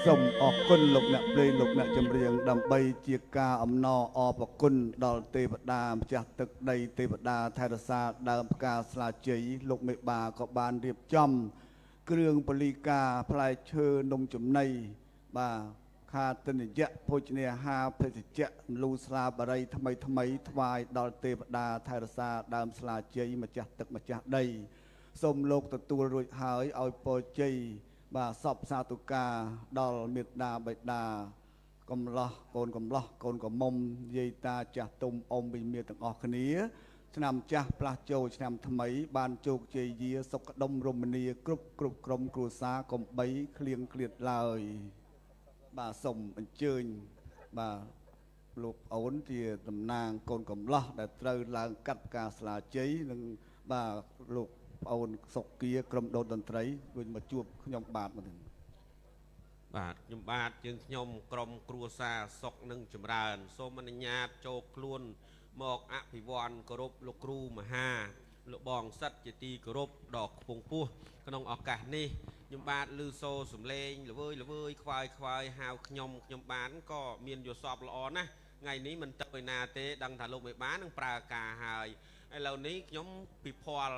សូមអរគុណលោកអ្នកភ្លេងលោកអ្នកចម្រៀងដើម្បីជាការអំណរអរគុណដល់ទេវតាម្ចាស់ទឹកដីទេវតាថែរក្សាដើមផ្កាស្លាជ័យលោកមេបាក៏បានរៀបចំគ្រឿងពលីការផ្លែឈើនំចំណីបាទខាទិនយៈភោជនាហារភេសជ្ជៈលូស្លាបរិយថ្មីថ្វាយដល់ទេវតាថែរក្សាដើមស្លាជ័យម្ចាស់ទឹកម្ចាស់ដីសូមលោកទទួលរួចហើយឲ្យពរជ័យបាទសពសាទុការដល់មេត្តាបិតាកំឡោះកូនកំឡោះកូនកំមុំយាយតាចាស់ទុំអ៊ំវិមាទាំងអស់គ្នាឆ្នាំចាស់ផ្លាស់ចូលឆ្នាំថ្មីបានជោគជ័យយាសុខដុមរមនាគ្រប់ក្រុមគ្រួសារកុំបីឃ្លៀងឃ្លាតឡើយបាទសូមអញ្ជើញបាទលោកអូនជាតំណាងកូនកំឡោះដែលត្រូវឡើងកាត់ផ្កាស្លាជ័យនិងបាទលោកប្អូនសុកគាក្រុមដូនតន្ត្រីវិញមកជួបខ្ញុំបាទមកទៀតបាទខ្ញុំបាទយើងខ្ញុំក្រុមគ្រួសារសុកនិងចម្រើនសូមអនុញ្ញាតចូលខ្លួនមកអភិវឌ្ឍគោរពលោកគ្រូមហាលោកបងសិទ្ធជាទីគោរពដ៏ខ្ពង់ខ្ពស់ក្នុងឱកាសនេះខ្ញុំបាទឮសូរសំឡេងល្វើយខ្វាយហៅខ្ញុំបានក៏មានយល់សពល្អណាស់ថ្ងៃនេះមិនទៅឯណាទេដឹងថាលោកមេបានឹងប្រើការហើយឥឡូវនេះខ្ញុំពិភ័ល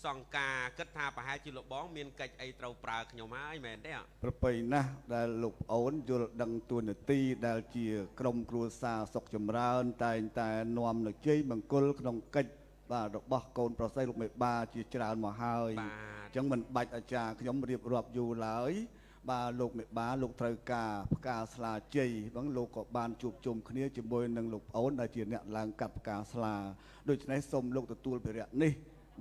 សង្ការគិតថាប្រហែលជាលោកបងមានកិច្ចអីត្រូវប្រើខ្ញុំហើយមែនទេប្រពៃណាស់ដែលលោកប្អូនយល់ដឹងទួនាទីដែលជាក្រុមគ្រួសារសុខចម្រើនតែងតែនាំនៅជ័យមង្គលក្នុងកិច្ចបាទរបស់កូនប្រុសស្រីលោកមេបាជាច្រើនមកហើយអញ្ចឹងមិនបាច់អាចារ្យខ្ញុំរៀបរាប់យូរឡើយបាទលោកមេបាលោកត្រូវការផ្កាស្លាជ័យបងលោកក៏បានជួបជុំគ្នាជាមួយនឹងលោកប្អូនដែលជាអ្នកឡើងកាត់ផ្កាស្លាដូច្នេះសូមលោកទទួលភារៈនេះ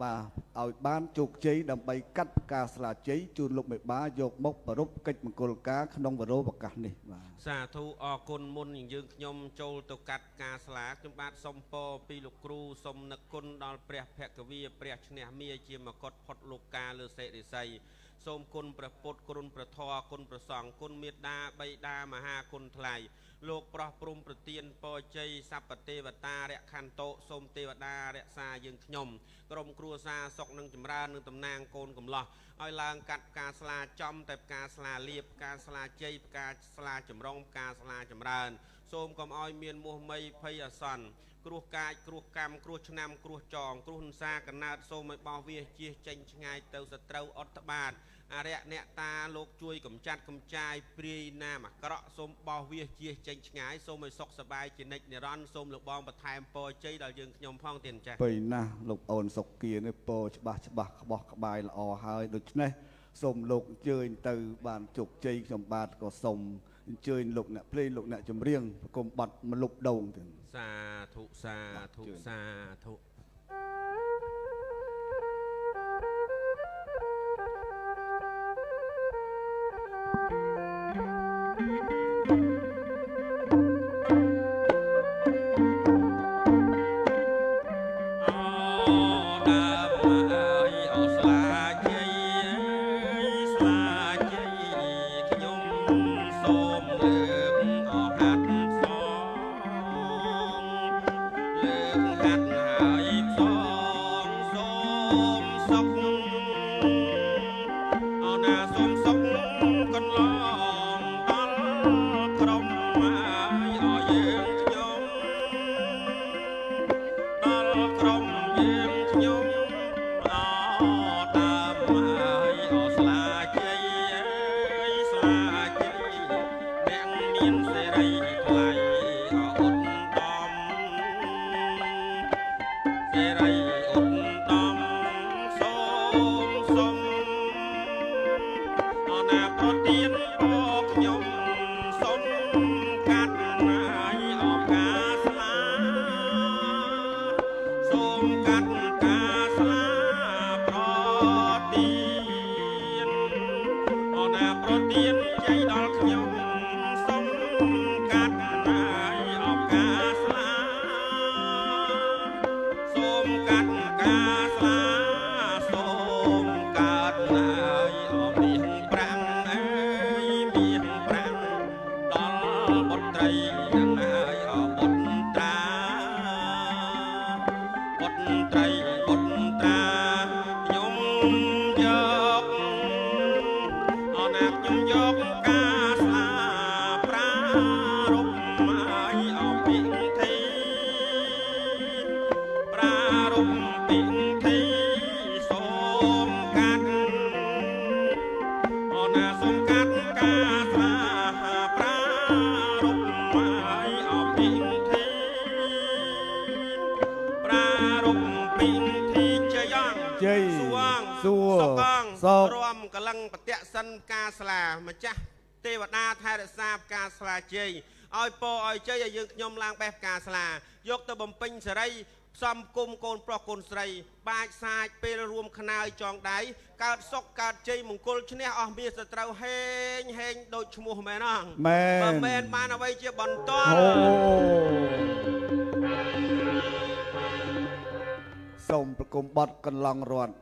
បាទឲ្យបានជោគជ័យដើម្បីកាត់ផ្កាស្លាជ័យជូនលោកមេបាយកមកប្រពកិច្ចមង្គលការក្នុងវរោឱកាសនេះបាទសាធុអរគុណមុនយើងខ្ញុំចូលទៅកាត់ផ្កាស្លាខ្ញុំបាទសូមពរពីលោកគ្រូសូមនឹកគុណដល់ព្រះភគវីព្រះឈ្នះមាជាមកុដផុតលោកកាលើសេរិស័យសូមគុណព្រះពុទ្ធគុណព្រះធម៌គុណព្រះសង្ឃគុណមេត្តាបិតាមហាគុណថ្លៃលោកប្រោះព្រំប្រទានពរជ័យសព្វទេវតារខន្តុសូមទេវតារក្សាយើងខ្ញុំក្រុមគ្រួសារសុកនឹងចម្រើននឹងតំណាងកូនកំឡោះឲ្យឡើងកាត់ផ្កាស្លាចំតែផ្កាស្លាលៀបផ្កាស្លាជ័យផ្កាស្លាចម្រុងផ្កាស្លាចម្រើនសូមកុំឲ្យមានមោះមីភ័យអាសន្នគ្រោះកាចគ្រោះកម្មគ្រោះឆ្នាំគ្រោះចងគ្រោះហិង្សាកណើតសូមឲ្យបោះវាជៀសចេញឆ្ងាយទៅសត្រូវអត្តបាទអរិយអ្នកតាលោកជួយកំចាត់កំចាយព្រាយណាមអាក្រក់សូមបោះវាជៀសចេញឆ្ងាយសូមឲ្យសុខសប្បាយជានិច្ចនិរន្តរ៍សូមលោកបងបន្ថែមពរជ័យដល់យើងខ្ញុំផងទៀតចា៎ពេលណាស់លោកអូនសុកគានេះពរច្បាស់ក្បោះក្បាយល្អហើយដូច្នេះ សូមលោកអញ្ជើញទៅបានជោគជ័យខ្ញុំបាទក៏សូមអញ្ជើញលោកអ្នកភ្លេងលោកអ្នកចម្រៀងប្រគំបទមលុបដូងទៀត សាធុសាធុសាធុ រួមកលឹងបតៈសិនការស្លាម្ចាស់ទេវតាថែរក្សាផ្កាស្លាជ័យឲ្យពរឲ្យជ័យឲ្យយើងខ្ញុំឡើងបេះផ្កាស្លាយកទៅបំពេញសេរីផ្សំគុំកូនប្រុសកូនស្រីបាច់សាច់ពេលរួមខ្នើយចងដៃកើតសុខកើតជ័យមង្គលឈ្នះអស់មាសត្រូវហេងដូចឈ្មោះមែនអងបើមែនបានអ្វីជាបន្តសូមប្រគំបទកន្លងរត់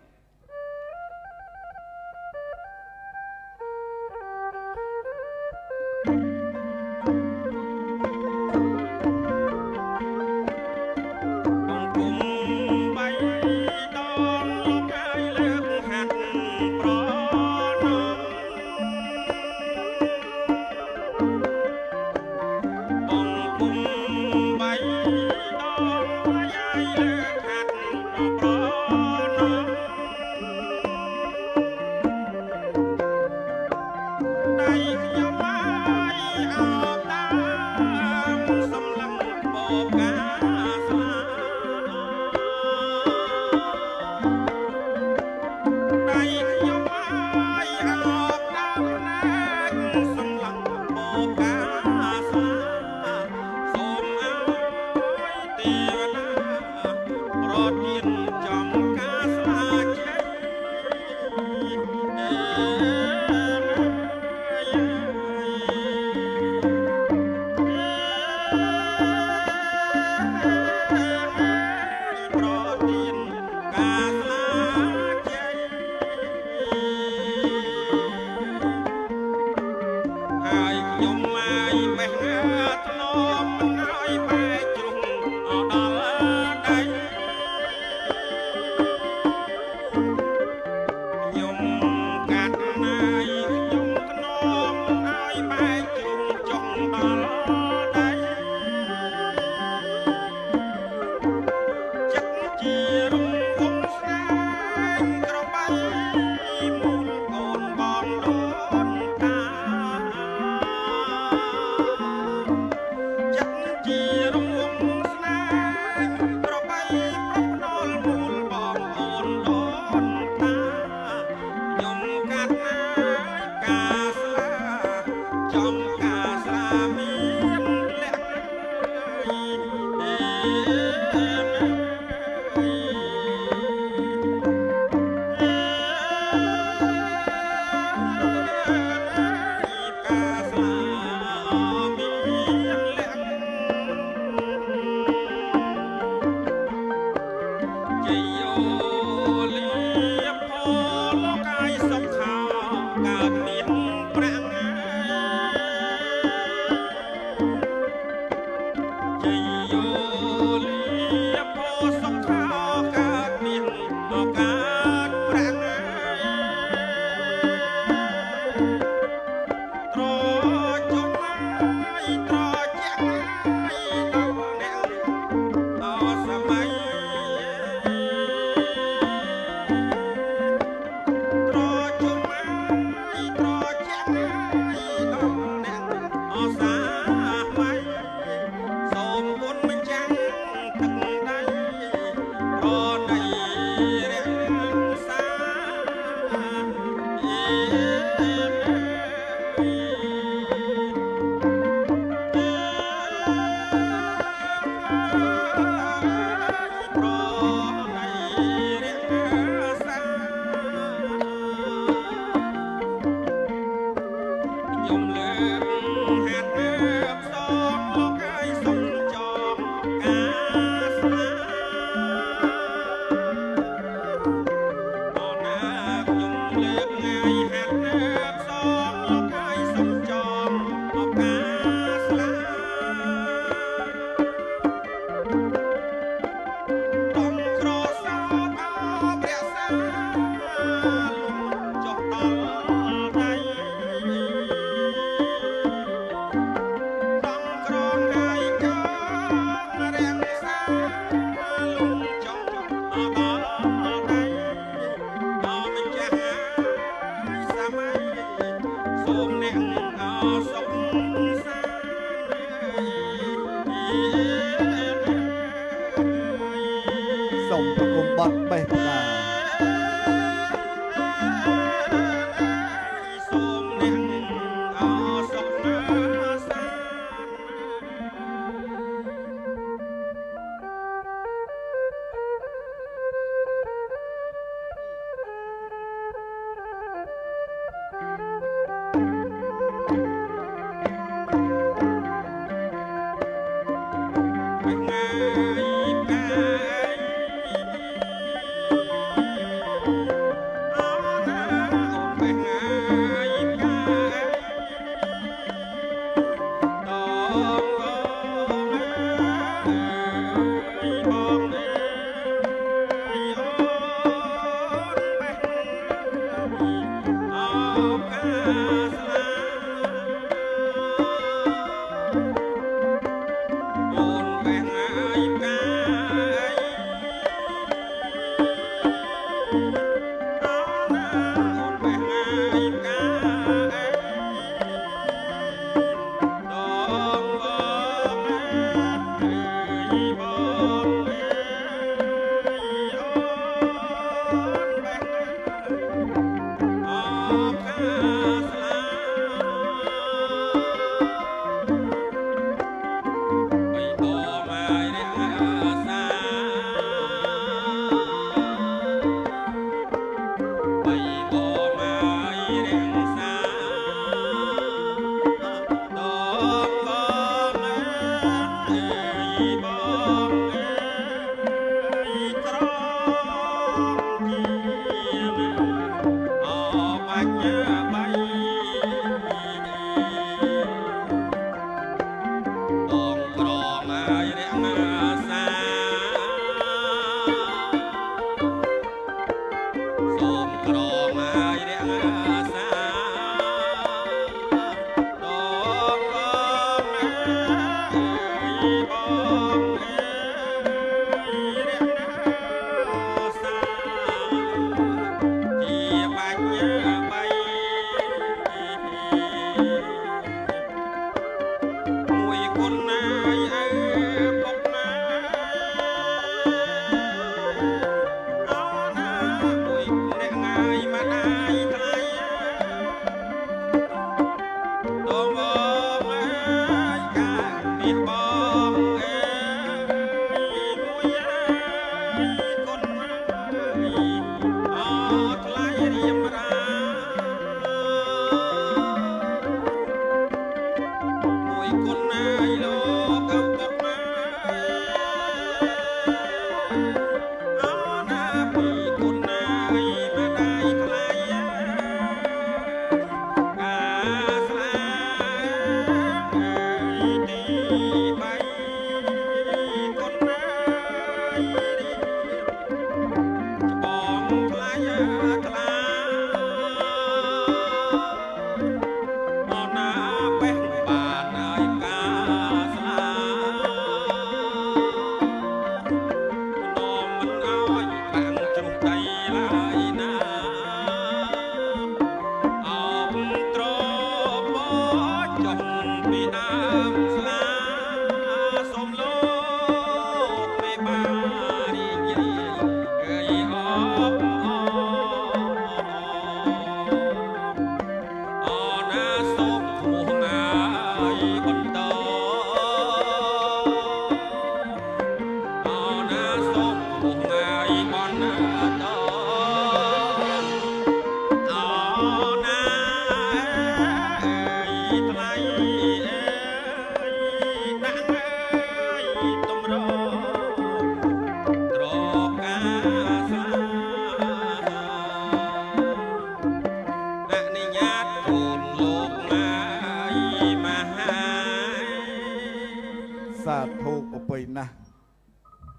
សាធុប្រពៃណាស់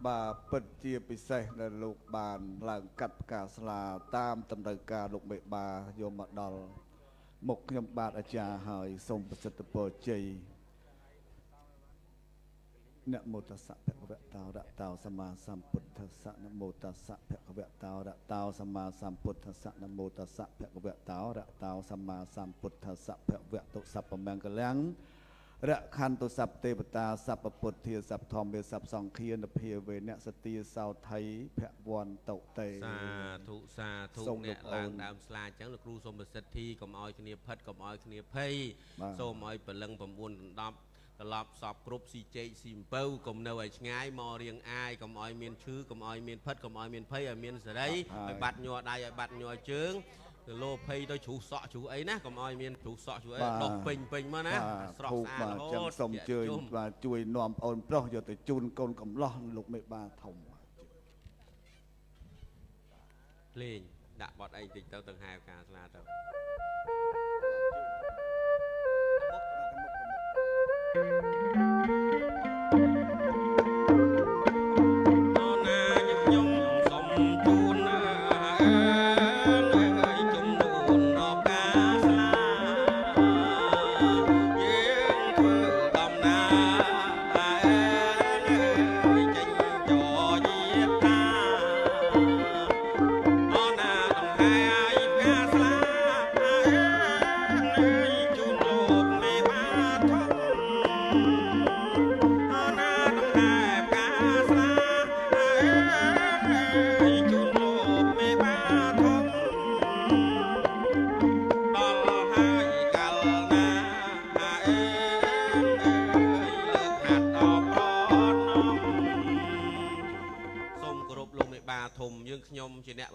បាទពិតជាពិសេសដែលលោកបានឡើងកាត់ផ្កាស្លាតាមតម្រូវការលោកមេបាយកមកដល់មុខខ្ញុំបាទអាចារ្យហើយសូមប្រសិទ្ធពរជ័យនមោតស្សៈភគវតោរតោសម្មាសម្ពុទ្ធស្សៈនមោតស្សៈភគវតោរតោសម្មាសម្ពុទ្ធស្សៈនមោតស្សៈភគវតោរតោសម្មាសម្ពុទ្ធស្សៈភគវតុសព្វមង្គលំរខន្តុសព្វទេវតាសព្វពុទ្ធាសព្វធម្មមេសព្វសង្ឃានភាវេនសទាសោថៃភវន្តតុតេសាធុអ្នកឡើងដើមស្លាអញ្ចឹងលោកគ្រូសូមប្រសិទ្ធិកុំឲ្យគ្នាផិតកុំឲ្យគ្នាភ័យសូមឲ្យព្រលឹង9 10ត្រឡប់សពគ្រប់ស៊ីជែកស៊ីអំពៅកុំនៅឲ្យឆ្ងាយមករៀងអាយកុំឲ្យមានឈឺកុំឲ្យមានផិតកុំឲ្យមានភ័យឲ្យមានសេរីឲ្យបាត់ញ័រដៃឲ្យបាត់ញ័រជើងទៅលោភ័យទៅជ្រុះសក់ជ្រុះអីណាកុំឲ្យមានជ្រុះសក់ជ្រុះអីដុសពេញមកណាស្រស់ស្អាតរហូតចឹងសូមអញ្ជើញបាទជួយនាំប្អូនប្រុសយកទៅជូនកូនកំឡោះលោកមេបាធំលេងដាក់បត់អីតិចទៅទាំងហែការស្លាទៅអ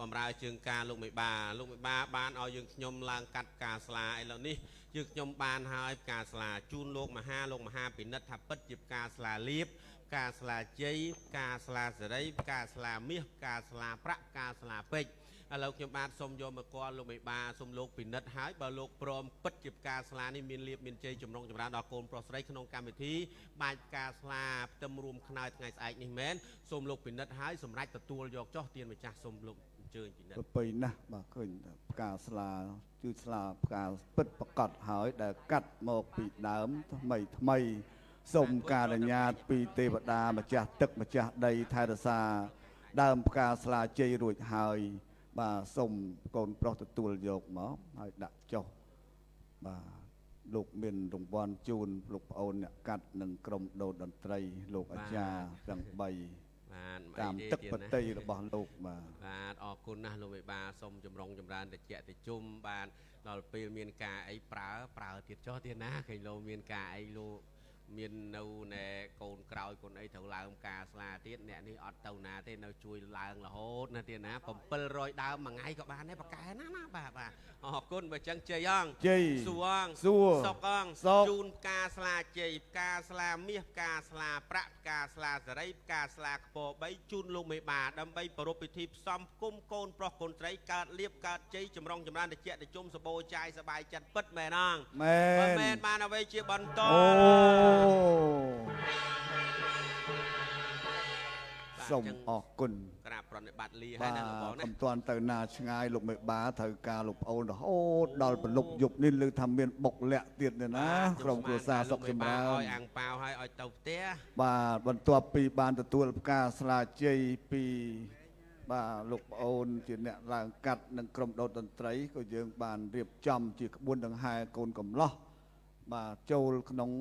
បំរើជើងការលោកមេបាបានឲ្យយើងខ្ញុំឡើងកាត់ផ្កាស្លាឥឡូវនេះយើងខ្ញុំបានហើយផ្កាស្លាជូនលោកមហាពិនិត្យថាពិតជាផ្កាស្លាលៀបផ្កាស្លាជ័យផ្កាស្លាសេរីផ្កាស្លាមាសផ្កាស្លាប្រាក់ផ្កាស្លាពេជ្រឥឡូវខ្ញុំបាទសូមយកមកគាល់លោកមេបាសូមលោកពិនិត្យហើយបើលោកព្រមពិតជាផ្កាស្លានេះមានលៀបមានជ័យចម្រុងចម្រើនដល់កូនប្រុសស្រីក្នុងកម្មវិធីបាច់ផ្កាស្លាផ្ទឹមរួមខ្នើយថ្ងៃស្អែកនេះមែនសូមលោកពិនិត្យហើយសម្រាប់ទទួលយកចុះទានម្ចាស់សូមលោកអញ្ជើញពិនិត្យ ប្រពៃណាស់បាទឃើញផ្កាស្លាគឺស្លាផ្កាពិតប្រកបហើយដែលកាត់មកពីដើមថ្មីសូមការអនុញ្ញាតពីទេវតាម្ចាស់ទឹកម្ចាស់ដីថែរក្សាដើមផ្កាស្លាជ័យរួចហើយបាទសូមកូនប្រុសទទួលយកមកហើយដាក់ចុះបាទលោកមានរង្វាន់ជូនលោកប្អូនអ្នកកាត់និងក្រុមដូតតន្ត្រីលោកអាចារ្យទាំង3បាទតាមទឹកបតីរបស់លោកបាទអរគុណណាស់លោកមេបាសូមចម្រុងចម្រើនតិចតិជុំបាទដល់ពេលមានការអីប្រើទៀតចុះទៀតណាឃើញលោកមានការអីលោកមាននៅណែកូនក្រោយកូនអីត្រូវឡើងផ្កាស្លាទៀតអ្នកនេះអត់ទៅណាទេនៅជួយឡើងរហូតណាទៀតណា700ដើមមួយថ្ងៃក៏បានដែរប្រកែណាបាទអរគុណបើចឹងជ័យអង្គសួរអង្គសុកអង្គជូនផ្កាស្លាជ័យផ្កាស្លាមាសផ្កាស្លាប្រាក់ផ្កាស្លាសេរីផ្កាស្លាខ្ពរ3ជូនលោកមេបាដើម្បីប្រពៃពិធីផ្សំគុំកូនប្រុសកូនស្រីកើតលៀបកើតជ័យចម្រុងចម្រើនតិចតិជុំសបោចាយសបាយចិត្តពិតមែនអង្គមែនបានអ្វីជាបន្តសូមអរគុណក្រាបប្រណិប័តលីហើយណាលោកបងណាកុំទាន់ទៅណាឆ្ងាយលោកមេបាត្រូវការលោកប្អូនរហូតដល់ប្រលប់យប់នេះឮថាមានបុកលាក់ទៀតណាក្រុមគ្រួសារសុខចម្រើនឲ្យអាំងប៉ាវឲ្យទៅផ្ទះបាទបន្ទាប់ពីបានទទួលផ្កាស្លាជ័យពីបាទលោកប្អូនជាអ្នកឡើងកាត់និងក្រុមដូតតន្ត្រីក៏យើងបានរៀបចំជាក្បួនដង្ហែកូនកំឡោះបាទចូលក្នុង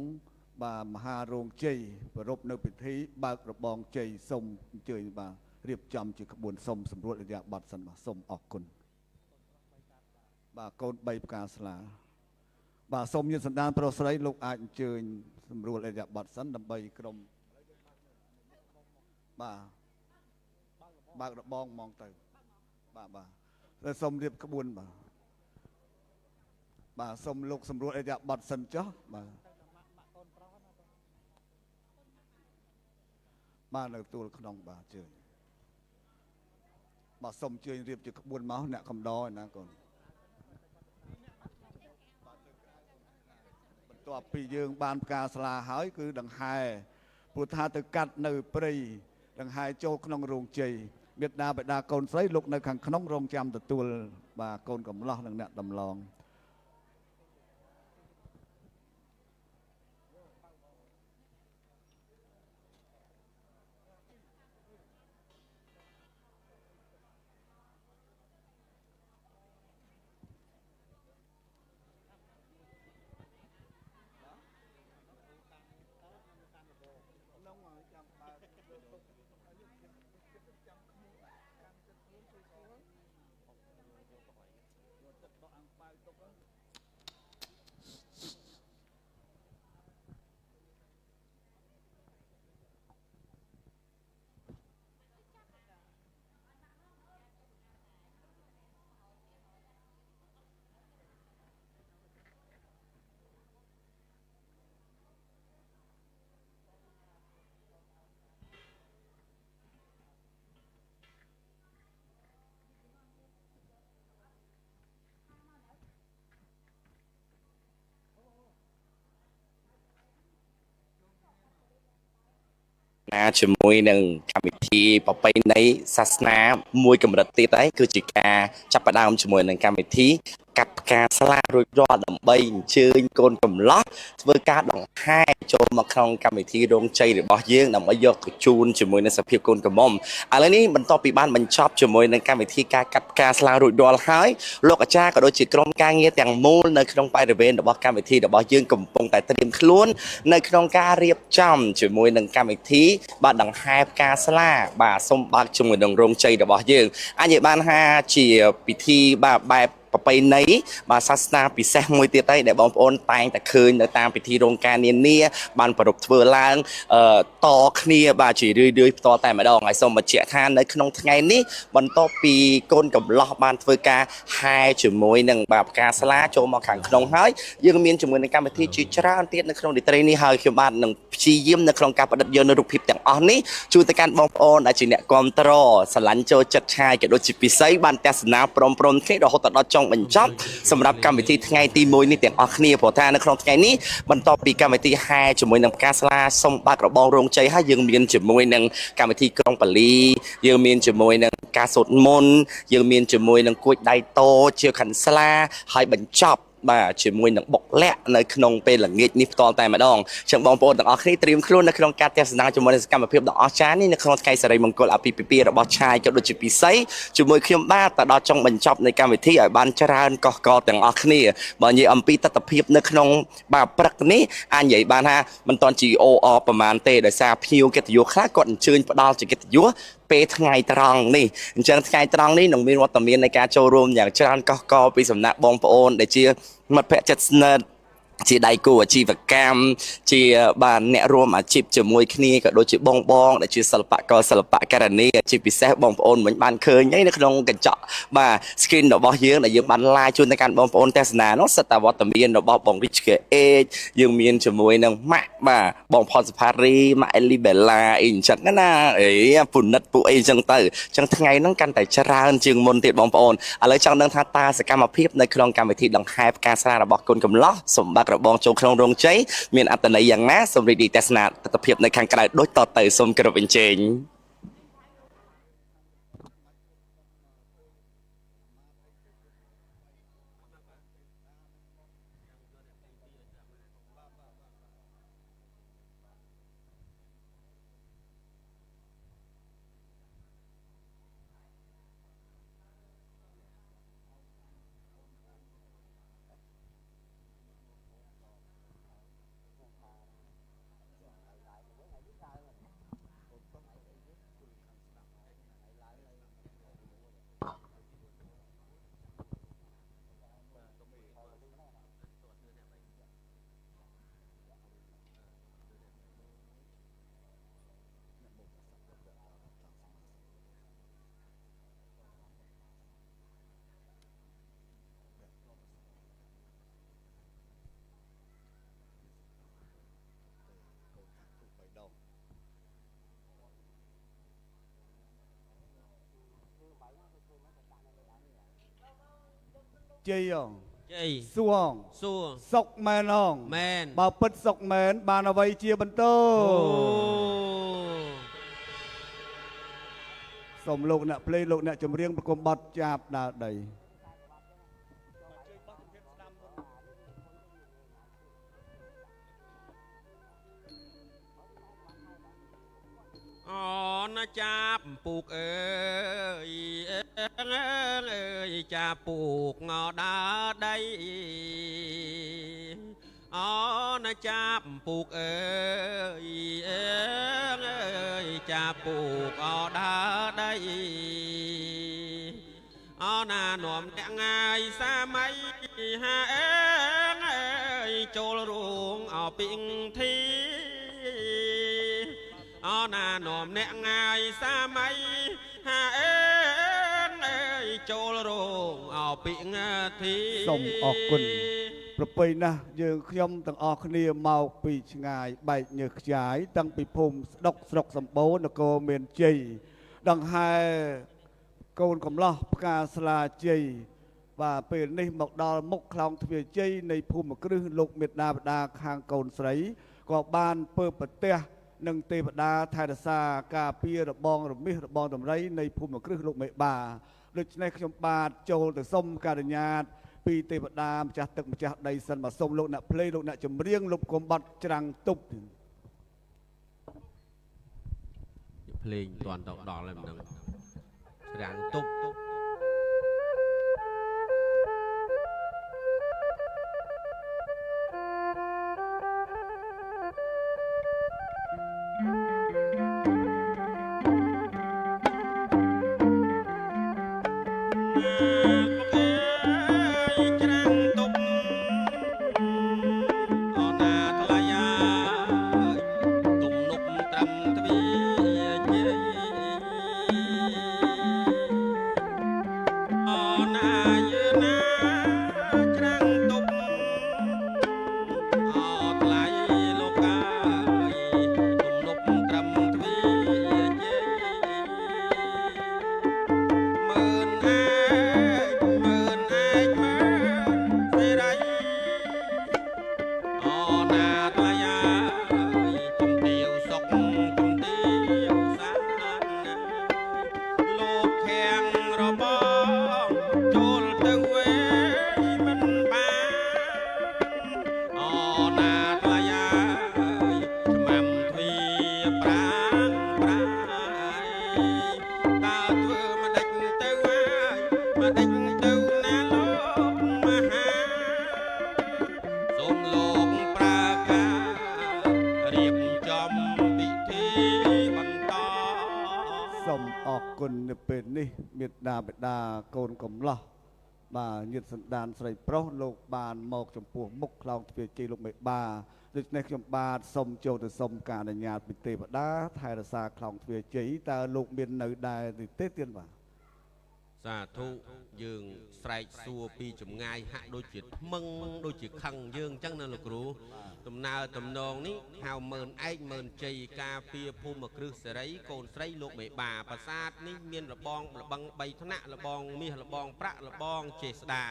បាទមហារោងជ័យប្រពៃនៅពិធីបើករបងជ័យសូមអញ្ជើញបាទរៀបចំជាក្បួនសូមសម្រួលឥរិយាបថសិនបាទសូមអរគុណបាទកូន3ផ្កាស្លាបាទសូមញាតិសន្តានប្រុសស្រីលោកអាចអញ្ជើញសម្រួលឥរិយាបថសិនដើម្បីក្រុមបាទបើករបងហ្មងទៅបាទសូមរៀបក្បួនបាទសូមលោកសម្រួលឥរិយាបថសិនចុះបាទនៅទួលក្នុងបាទជើញបាទសូមជើញរៀបជាក្បួនមកអ្នកកំដរណាកូនបន្ទាប់ពីយើងបានផ្កាស្លាហើយគឺដង្ហែព្រោះថាទៅកាត់នៅព្រៃដង្ហែចូលក្នុងរោងជ័យមេដាបេដាកូនស្រីលោកនៅខាងក្នុងរងចាំទទួលបាទកូនកំឡោះនិងអ្នកដំឡងណាជាមួយនឹងកម្មវិធីប្រពៃណីសាសនាមួយកម្រិតទៀតហើយគឺជាការចាប់ផ្ដើមជាមួយនឹងកម្មវិធីកាត់ផ្កាស្លារួចរាល់ដើម្បីអញ្ជើញកូនកំឡោះធ្វើការដង្ហែចូលមកក្នុងកម្មវិធីរោងជ័យរបស់យើងដើម្បីយកទៅជូនជាមួយនឹងសភាពកូនកំមុំឥឡូវនេះបន្ទាប់ពីបានបញ្ចប់ជាមួយនឹងកម្មវិធីការកាត់ផ្កាស្លារួចរាល់ហើយលោកអាចារ្យក៏ដូចជាក្រុមការងារទាំងមូលនៅក្នុងបរិវេណរបស់កម្មវិធីរបស់យើងកំពុងតែត្រៀមខ្លួននៅក្នុងការរៀបចំជាមួយនឹងកម្មវិធីបាទដង្ហែផ្កាស្លាបាទសូមបើកជាមួយនឹងរោងជ័យរបស់យើងអាចនិយាយបានថាជាពិធីបាទបែប ប្រពៃណីបាទសាសនាពិសេសមួយទៀតហើយដែលបងប្អូនតែងតែឃើញនៅតាមពិធីរោងការនានាបានប្រពៃធ្វើឡើងតគ្នាបាទជារឿយៗផ្ទាល់តែម្ដងហើយសូមបញ្ជាក់ថានៅក្នុងថ្ងៃនេះបន្ទាប់ពីកូនកំឡោះបានធ្វើការហែជាមួយនឹងបាទផ្កាស្លាចូលមកខាងក្នុងហើយយើងមានជាមួយនឹងកម្មវិធីជាច្រើនទៀតនៅក្នុងរាត្រីនេះហើយខ្ញុំបាទនឹងព្យាយាមនៅក្នុងការបដិយកនៅរូបភាពទាំងអស់នេះជួយទៅកាន់បងប្អូនដែលជាអ្នកគាំទ្រស្រឡាញ់ចូលចិត្តឆាយក៏ដូចជាពិសេសបានទស្សនាព្រមគ្នារហូតដល់ចុងបញ្ចប់សម្រាប់កម្មវិធីថ្ងៃទី1នេះទាំងអស់គ្នាព្រោះថានៅក្នុងថ្ងៃនេះបន្ទាប់ពីកម្មវិធីហែជាមួយនឹងផ្កាស្លាសុំបាក់របងរោងជ័យហើយយើងមានជាមួយនឹងកម្មវិធីក្រុងប៉ាលីយើងមានជាមួយនឹងការសូត្រមន្តយើងមានជាមួយនឹងគួចដៃតូចជាខាន់ស្លាហើយបញ្ចប់បាទជាមួយនឹងបុកលាក់នៅក្នុងពេលល្ងាចនេះផ្ទាល់តែម្ដងចឹងបងប្អូនទាំងអស់គ្នាត្រៀមខ្លួននៅក្នុងការទស្សនាជាមួយនឹងសកម្មភាពដ៏អស្ចារ្យនេះនៅក្នុងថ្ងៃសិរីមង្គលអាពាហ៍ពិពាហ៍របស់ឆាយក៏ដូចជាពិសីជាមួយខ្ញុំបាទទៅដល់ចុងបញ្ចប់នៃកម្មវិធីឲ្យបានច្រើនកុះកកទាំងអស់គ្នាបើនិយាយអំពីទស្សនវិជ្ជានៅក្នុងបាទព្រឹកនេះអាចនិយាយបានថាមិនតាន់ជា OR ប្រហែលទេដោយសារភ្ញៀវកិត្តិយសខ្លះគាត់អញ្ជើញផ្ដល់ជាកិត្តិយសពេលថ្ងៃត្រង់នេះអញ្ចឹងថ្ងៃត្រង់នេះនឹងមានវត្តមាននៃការចូលរួមយ៉ាងច្រើនកុះកកពីសំណាក់បងប្អូនដែលជាមិត្តភក្តិជិតស្និទ្ធជាដៃគូអាជីវកម្មជាបាទអ្នករួមអាជីពជាមួយគ្នាក៏ដូចជាបងដែលជាសិល្បករសិល្បករនីជាពិសេសបងប្អូនមិនបានឃើញនៅក្នុងកញ្ចក់បាទ screen របស់យើងដែលយើងបាន live ជូនទៅកាន់បងប្អូនទស្សនានោះសិតតែវត្តមានរបស់បង Rich KH យើងមានជាមួយនឹងម៉ាក់បាទបងផនសុផារីម៉ាក់ Ellie Bella អីអញ្ចឹងណាអីពុនិតពួកអីអញ្ចឹងទៅអញ្ចឹងថ្ងៃហ្នឹងកាន់តែច្រើនជាងមុនទៀតបងប្អូនឥឡូវចង់ដឹងថាតើសកម្មភាពនៅក្នុងកម្មវិធីដង្ហែផ្កាស្រារបស់គុណកំឡោះសម្បត្តិរបងចូលក្នុងរោងជ័យមានអត្ថន័យយ៉ាងណាសូមរីករាយទស្សនាទស្សនវិជ្ជានៅខាងក្រៅដូចតទៅសូមគោរពអញ្ជើញជ័យអង ជ័យ សួង សួរ សុកមែនអង មែន បើពិតសុកមែនបានអ្វីជាបន្ទោ អូ សូមលោកអ្នកភ្លេងលោកអ្នកចម្រៀងប្រគំបទចាប់ដើរដី អូនចាប់ពូកអើយអើយចាប់ពូកងដើដីអូនចាប់ពូកអើយអើយចាប់ពូកអដើដីអូណានាំអ្នកងាយសាមៃហាអើយចូលរួមអពីងធីអូណានាំអ្នកងាយសាមៃហាអើយចូលរងអពីងាធី សូមអរគុណប្រពៃណាស់យើងខ្ញុំទាំងអស់គ្នាមកពីឆ្ងាយបែកញើសខ្ចាយតាំងពីភូមិស្ដុកស្រុកសម្បូរនគរមានជ័យដង្ហែកូនកំឡោះផ្កាស្លាជ័យបាទពេលនេះមកដល់មុខខ្លោងទ្វារជ័យនៃភូមិគ្រឹះលោកមេដាបដាខាងកូនស្រីក៏បានពើប្រទះនឹងទេវតាថែរក្សាការពាររបងរមាសរបងដំរីនៃភូមិគ្រឹះលោកមេបាដូច្នេះខ្ញុំបាទចូលទៅសុំការអនុញ្ញាតពីទេវតាម្ចាស់ទឹកម្ចាស់ដីសិនមកសូមលោកអ្នកភ្លេងលោកអ្នកចម្រៀងលោកគុំបត់ច្រាំងទប់ ភ្លេងតាន់ដល់ហើយមិនដឹងច្រាំងទប់ ណាយឺណាច្រាំងទុបអថ្លៃលោកកាយទំនប់ត្រឹមទ្វាជ័យមើលឯកមើលសេរីអណាថ្លៃជំទាវសុកជំទាវសានលោកខាំងរបស់ចូលទៅវេមិនបានអណាថ្លៃឆ្នាំទ្វាប្រាំប្រាយតើធ្វើមិនដេចទៅហើយមិនដេចទៅណាលោកមហាសូមលោកប្រើការរៀបចំពិធីបន្ត សូមអរគុណនៅពេលនេះមេត្តាបិតាកូនកំឡោះបាទញាតិសន្តានស្រីប្រុសលោកបានមកចំពោះមុខខ្លោងទ្វារជ័យលោកមេបាដូច្នេះខ្ញុំបាទសូមចូលទៅសូមការអនុញ្ញាតពីទេវតាថែរក្សាខ្លោងទ្វារជ័យតើលោកមាននៅដែរឬទេទៀតបាទ សាធុយើងស្រែកសួរពីចម្ងាយហាក់ដូចជាថ្មឹងដូចជាខឹងយើងអញ្ចឹងណាលោកគ្រូដំណើរតំណងនេះហៅមើលឯកមើលជ័យការពារភូមិគ្រឹះសេរីកូនស្រីលោកមេបាប្រាសាទនេះមានលបងលបឹង3ថ្នាក់លបងមាសលបងប្រាក់លបងចេស្តា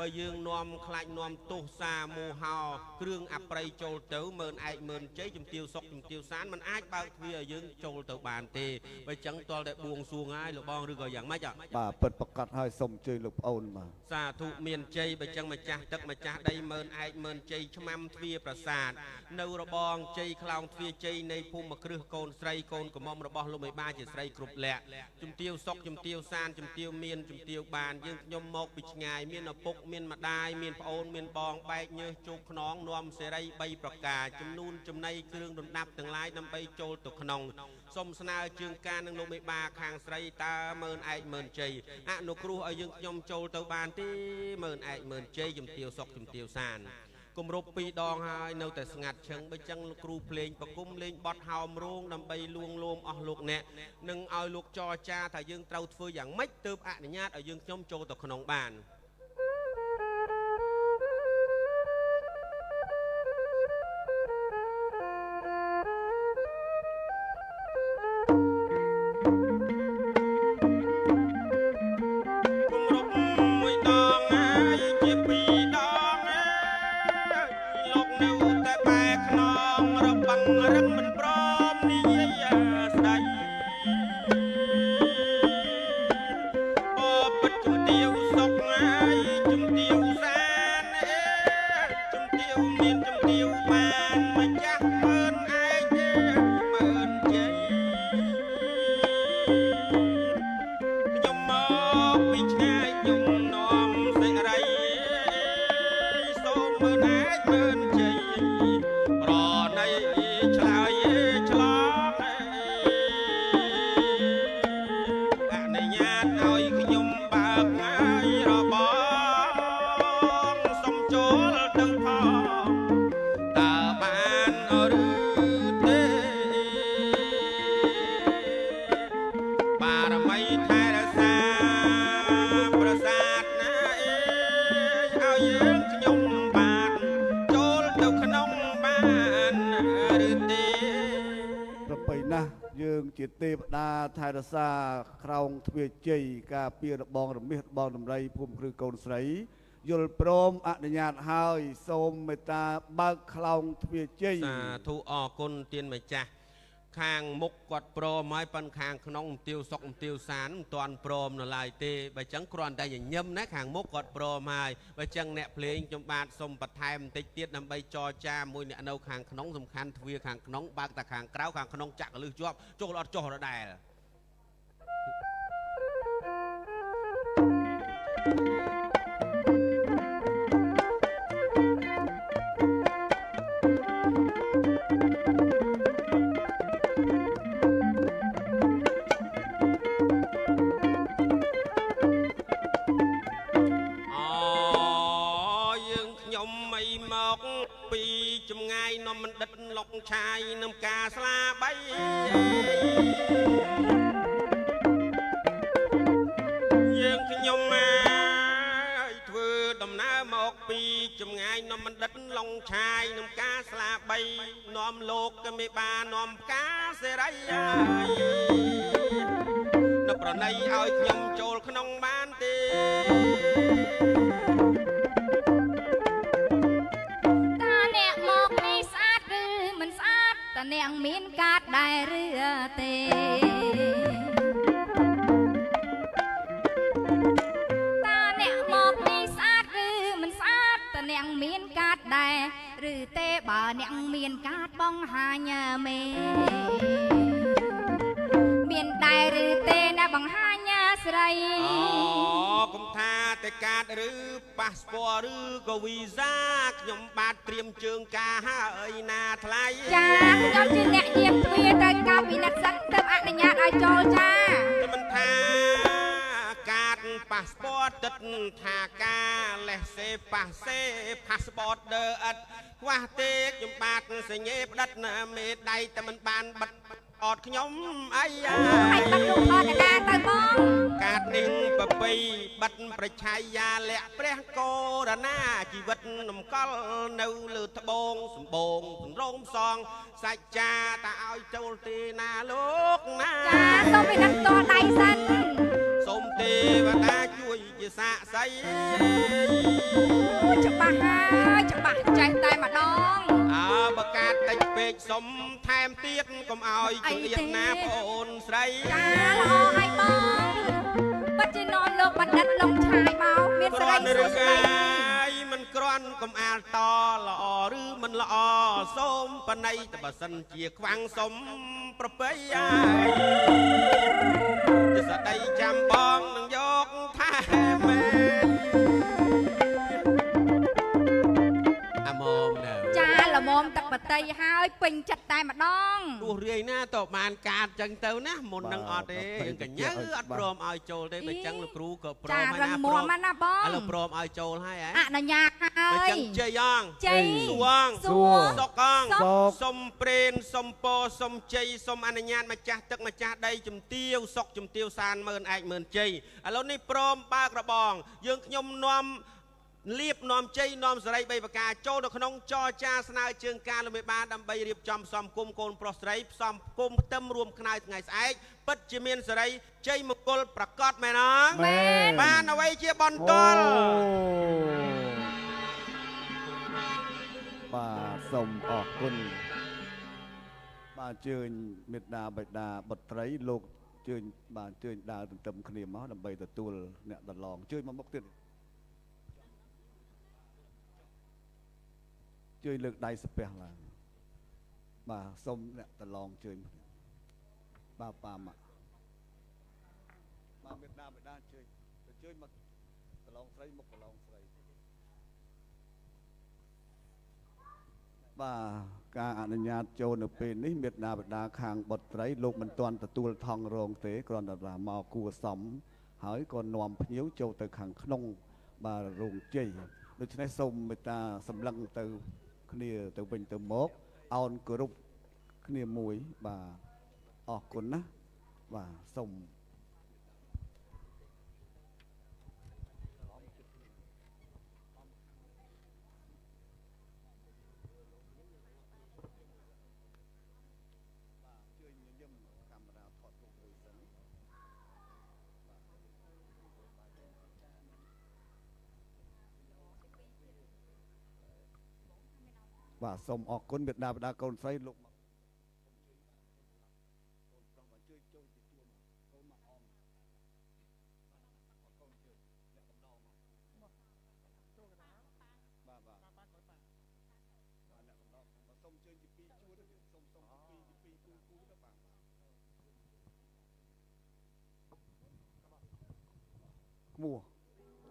បើយើងនាំខ្លាច់នាំទោសសាមូហោគ្រឿងអប្រ័យចូលទៅមើលឯកមើលជ័យជំទាវសុកជំទាវសានมันអាចបើកទ្វារឲ្យយើងចូលទៅបានទេបើអញ្ចឹងតលតែបួងសួងហើយលបងឬក៏យ៉ាងម៉េច បាទពិតប្រកាសហើយសូមអញ្ជើញលោកប្អូនបាទ សាធុមានជ័យបើចឹងម្ចាស់ទឹកម្ចាស់ដីមើលឯកមើលជ័យឆ្មាំទ្វារប្រាសាទនៅរបងជ័យខ្លោងទ្វារជ័យនៃភូមិគ្រឹះកូនស្រីកូនកំមុំរបស់លោកមេបាជាស្រីគ្រប់លក្ខជំទាវសុកជំទាវសានជំទាវមានជំទាវបានយើងខ្ញុំមកពីឆ្ងាយមានឪពុកមានម្ដាយមានប្អូនមានបងបែកញើសជោគខ្នងនាំសេរី3ប្រការចំនួនចំណៃគ្រឿងដណ្ដាប់ទាំងឡាយដើម្បីចូលទៅក្នុងសូមស្នើជើងការនឹងលោកមេបាខាងស្រីតើមើលឯកមើលជ័យអនុគ្រោះឲ្យយើងខ្ញុំចូលទៅបានទេមើលឯកមើលជ័យជំទាវសុកជំទាវសានគម្រប់2ដងហើយនៅតែស្ងាត់ឈឹងបើចឹងលោកគ្រូភ្លេងប្រគំលេងបត់ហោមរោងដើម្បីលួងលោមអស់លោកអ្នកនឹងឲ្យលោកចរចាថាយើងត្រូវធ្វើយ៉ាងម៉េចទើបអនុញ្ញាតឲ្យយើងខ្ញុំចូលទៅក្នុងបាន រឹងមិនព្រមនិយាយស្ដីអូពិតជំទាវសុកហើយជំទាវសានជំទាវមានជំទាវបានម្ចាស់មើលឯងមើលជ័យខ្ញុំមកពីឆ្ងាយខ្ញុំនាំសេរីសូមមើលឯងមើលជ័យប្រណី ឆ្លើយឆ្លងអនុញ្ញាតឲ្យខ្ញុំបើកហើយរបស់សុំចូលទៅផងតើបានឬទេបារមីថែរក្សាប្រាសាទណាឲ្យយើងខ្ញុំបានចូលទៅក្នុងបានឬទេ ប្រពៃណាស់យើងជាទេវតាថែរក្សាក្រោងទ្វារជ័យការពាររបងរមាសបងដំរីភូមិគ្រឹះកូនស្រីយល់ព្រមអនុញ្ញាតហើយសូមមេត្តាបើកខ្លោងទ្វារជ័យ សាធុអរគុណទានម្ចាស់ខាងមុខគាត់ព្រមហើយប៉ុន្តែខាងក្នុងទាវសុកទាវសានមិនទាន់ព្រមនៅឡើយទេបើចឹងគ្រាន់តែញញឹមណាខាងមុខគាត់ព្រមហើយបើចឹងអ្នកភ្លេងខ្ញុំបាទសូមបន្ថែមបន្តិចទៀតដើម្បីចរចាមួយអ្នកនៅខាងក្នុងសំខាន់ទ្វារខាងក្នុងបើកតែខាងក្រៅខាងក្នុងចាក់កលឹះជាប់ចូលអត់ចុះដដែល ពីចម្ងាយនំបណ្ឌិតលុកឆាយនឹងការស្លាបីយើងខ្ញុំ មកពីចម្ងាយនំបណ្ឌិតឡុងឆាយនឹងការស្លាបីនាំលោកក៏មេបានាំផ្កាសេរីនៅប្រណីឲ្យខ្ញុំចូលក្នុងបានទេតាអ្នកមកនេះស្អាតឬមិនស្អាតតាអ្នកមានកាតដែរឬទេតាអ្នកមកនេះស្អាតឬមិនស្អាតតាអ្នកមានកាតដែរឬទេបើអ្នកមានកាតបង្ហាញមេមានដែរឬទេណាបង្ហាញស្រីអូកុំថាតែកាតឬប៉ាសពតឬក៏វីសាខ្ញុំបាទត្រៀមជើងការហើយណាថ្លៃចាខ្ញុំជាអ្នកយាមទ្វារត្រូវការពិនិត្យសិនទើបអនុញ្ញាតឲ្យចូលចាតែមិនថាកាតប៉ាសពតទឹកថាការលេះសេប៉ាសេផាសពតដើអត់ខ្វះទេខ្ញុំបាទសញ្ញេផ្ដិតណាមេដៃតែមិនបានបិទអត់ខ្ញុំអីហើយបាត់លោកថតណាទៅបងកាតនេះប្របីបិទប្រឆាយាលៈព្រះកោរណាជីវិតនំកល់នៅលើត្បូងសម្បូងសង្រោមសងសាច់ចាតាឲ្យចូលទេណាលោកណាចាសូមពិនិត្យតដៃសិនសូមទេវតាជួយជាសាក្សីច្បាស់ហើយច្បាស់ចេះតែម្ដងបើកាតតិចពេកសុំថែមទៀតកុំឲ្យចង្អៀតណាបងអូនស្រីចាល្អហើយបងបាត់ជានាំលោកបណ្ឌិតឡុងឆាយមកមានស្រីសួស្ដីមិនគ្រាន់កុំអាលតល្អឬមិនល្អសូមបណៃតែបើសិនជាខ្វាំងសុំប្រពៃទស្សដីចាំបងនឹងយកថែមែអាម៉មនៅចាល្មមទឹកបតីហើយពេញចិត្តតែម្ដងទោះរាយណាតបានកាតចឹងទៅណាមុននឹងអត់ទេកញ្ញើអត់ព្រមឲ្យចូលទេបើចឹងលោកគ្រូក៏ព្រមហើយណាព្រមណាបងឥឡូវព្រមឲ្យចូលហើយហ៎អនុញ្ញាតហើយបើចឹងជ័យអងជ័យសួងសុកអងសុំព្រេនសុំពោសុំជ័យសុំអនុញ្ញាតម្ចាស់ទឹកម្ចាស់ដីជំទាវសុកជំទាវសានមើលឯកមើលជ័យឥឡូវនេះព្រមបើករបងយើងខ្ញុំនាំលៀបនាំជ័យនាំសេរីបីប្រការចូលទៅក្នុងចរចាស្នើជើងការលំបានដើម្បីរៀបចំផ្សំគុំកូនប្រុសស្រីផ្សំគុំផ្ទឹមរួមខ្នើយថ្ងៃស្អែកពិតជាមានសេរីជ័យមង្គលប្រកាសមែនអត់មែនបានអ្វីជាបន្តបាទសូមអរគុណបាទជើញមេត្តាបិតាបុត្រីលោកជើញបាទជើញដើរទន្ទឹមគ្នាមកដើម្បីទទួលអ្នកដឡងជើញមកមុខទៀតជួយលើកដៃស្ពះឡើងបាទសូមអ្នកតឡងជួយបាទប៉ាម៉ាក់បាទមេដាជួយមកតឡងស្រីមុខតឡងស្រីបាទការអនុញ្ញាតចូលនៅពេលនេះមេដាបេដាខាងបុត្រីលោកមិនទាន់ទទួលថងរងទេគ្រាន់តែថាមកគួសមហើយក៏នាំភ្ញៀវចូលទៅខាងក្នុងបាទរោងជ័យដូច្នេះសូមមេត្តាសម្លឹងទៅគ្នាទៅវិញទៅមកអោនគោរពគ្នាមួយបាទអរគុណណាបាទសូមបាទសូមអរគុណមេត្តាបិតាកូនស្រីលោកគួរ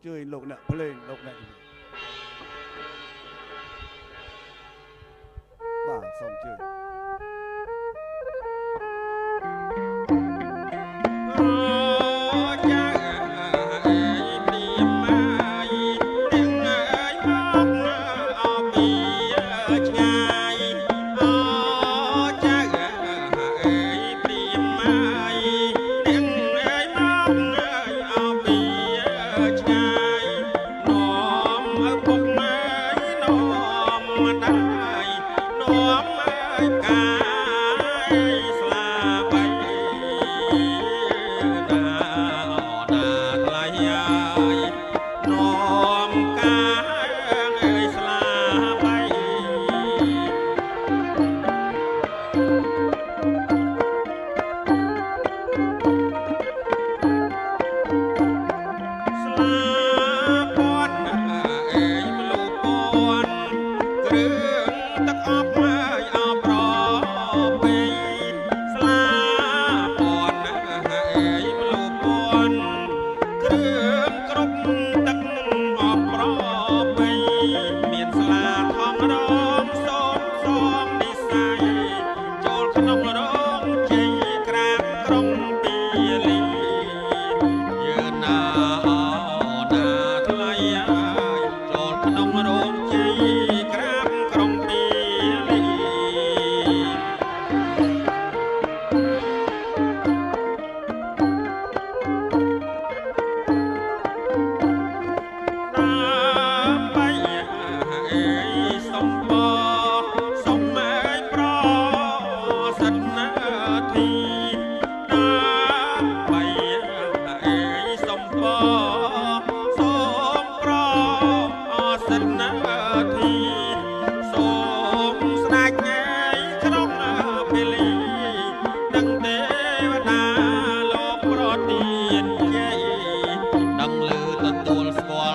ជួយលោកអ្នកភ្លេងលោកអ្នកបាទសូមជួយប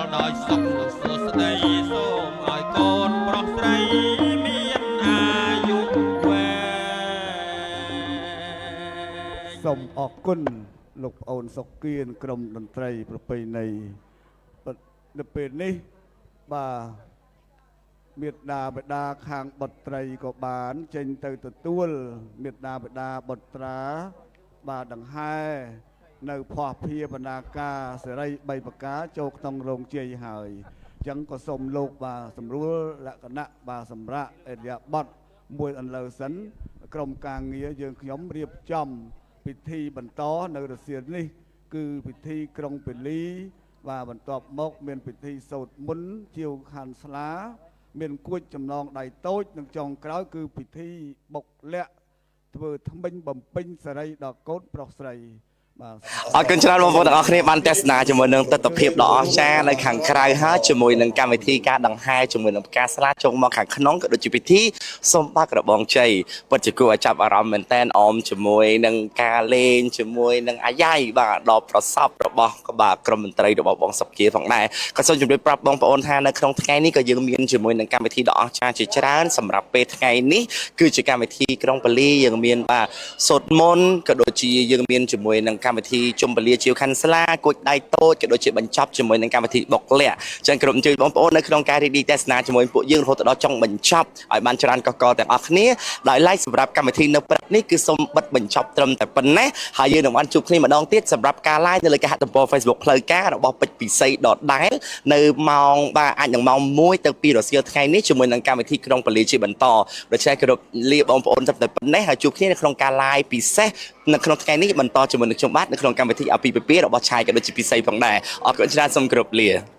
ល់ដោយសុខនិងសួស្តីសូមឲ្យកូនប្រុសស្រីមានអាយុវែង សូមអរគុណលោកប្អូនសុកគៀនក្រុមតន្ត្រីប្រពៃណីនៅពេលនេះបាទមេត្តាបិតាខាងបុត្រីក៏បានចេញទៅទទួលមេត្តាបិតាបុត្រាបាទដង្ហែនៅភ័ស្តុភាបណ្ណាការសេរី3ប្រការចូលក្នុងរោងជ័យហើយអញ្ចឹងក៏សូមលោកបាទសម្រួលលក្ខណៈបាទសម្រាប់អរិយាប័ត្រមួយអន្លើសិនក្រុមការងារយើងខ្ញុំរៀបចំពិធីបន្តនៅរសៀលនេះគឺពិធីក្រុងពលីបាទបន្ទាប់មកមានពិធីសូត្រមន្តជាវខណ្ឌស្លាមានគួចចំណងដៃតូចនិងចុងក្រោយគឺពិធីបុកលាក់ធ្វើថ្មិញបំពេញសេរីដល់កូនប្រុសស្រីបាទ អរគុណច្រើនបងប្អូនទាំងអស់គ្នាបានទស្សនាជាមួយនឹងទស្សនវិជ្ជាដ៏អស្ចារ្យនៅខាងក្រៅហើយជាមួយនឹងកម្មវិធីការដង្ហែជាមួយនឹងផ្កាស្លាចុងមកខាងក្នុងក៏ដូចជាពិធីសូមបាក់របងជ័យពិតជាគួរឲ្យចាប់អារម្មណ៍មែនតែនអមជាមួយនឹងការលេងជាមួយនឹងអាយ៉ៃបាទដល់ប្រសពរបស់បាទក្រុមមន្ត្រីរបស់បងសុកជាផងដែរក៏សូមជម្រាបប្រាប់បងប្អូនថានៅក្នុងថ្ងៃនេះក៏យើងមានជាមួយនឹងកម្មវិធីដ៏អស្ចារ្យជាច្រើនសម្រាប់ពេលថ្ងៃនេះគឺជាកម្មវិធីក្រុងពលីយើងមានបាទសូត្រមន្តក៏ដូចជាយើងមានជាមួយនឹងកម្មវិធីជុំពលាជាវខណ្ឌស្លាគួចដៃតូចក៏ដូចជាបញ្ចប់ជាមួយនឹងកម្មវិធីបុកលាក់ចឹងក្រុមអញ្ជើញបងប្អូននៅក្នុងការរីករាយទស្សនាជាមួយពួកយើងរហូតដល់ចុងបញ្ចប់ឲ្យបានច្រើនកកកទាំងអស់គ្នាដោយឡែកសម្រាប់កម្មវិធីនៅព្រឹកនេះគឺសូមបិទបញ្ចប់ត្រឹមតែប៉ុណ្ណេះហើយយើងនឹងបានជួបគ្នាម្ដងទៀតសម្រាប់ការ live នៅលើគេហទំព័រ Facebook ផ្លូវការរបស់ពេជ្រពិសីដដែលនៅម៉ោងបាទអាចនឹងម៉ោង1ទៅ2រសៀលថ្ងៃនេះជាមួយនឹងកម្មវិធីក្រុងពលីជាបន្តដូច្នេះគោរពលាបងប្អូនត្រឹមតែប៉ុណ្ណេះហើយជួបគ្នានៅក្នុងការ live ពិសេសនៅក្នុងថ្ងៃនេះបន្តជាមួយនឹងខ្ញុំបាទនៅក្នុងកម្មវិធីអាពីពិពារបស់ឆាយក៏ដូចជាពិសីផងដែរអរគុណច្រើនសូមគោរពលា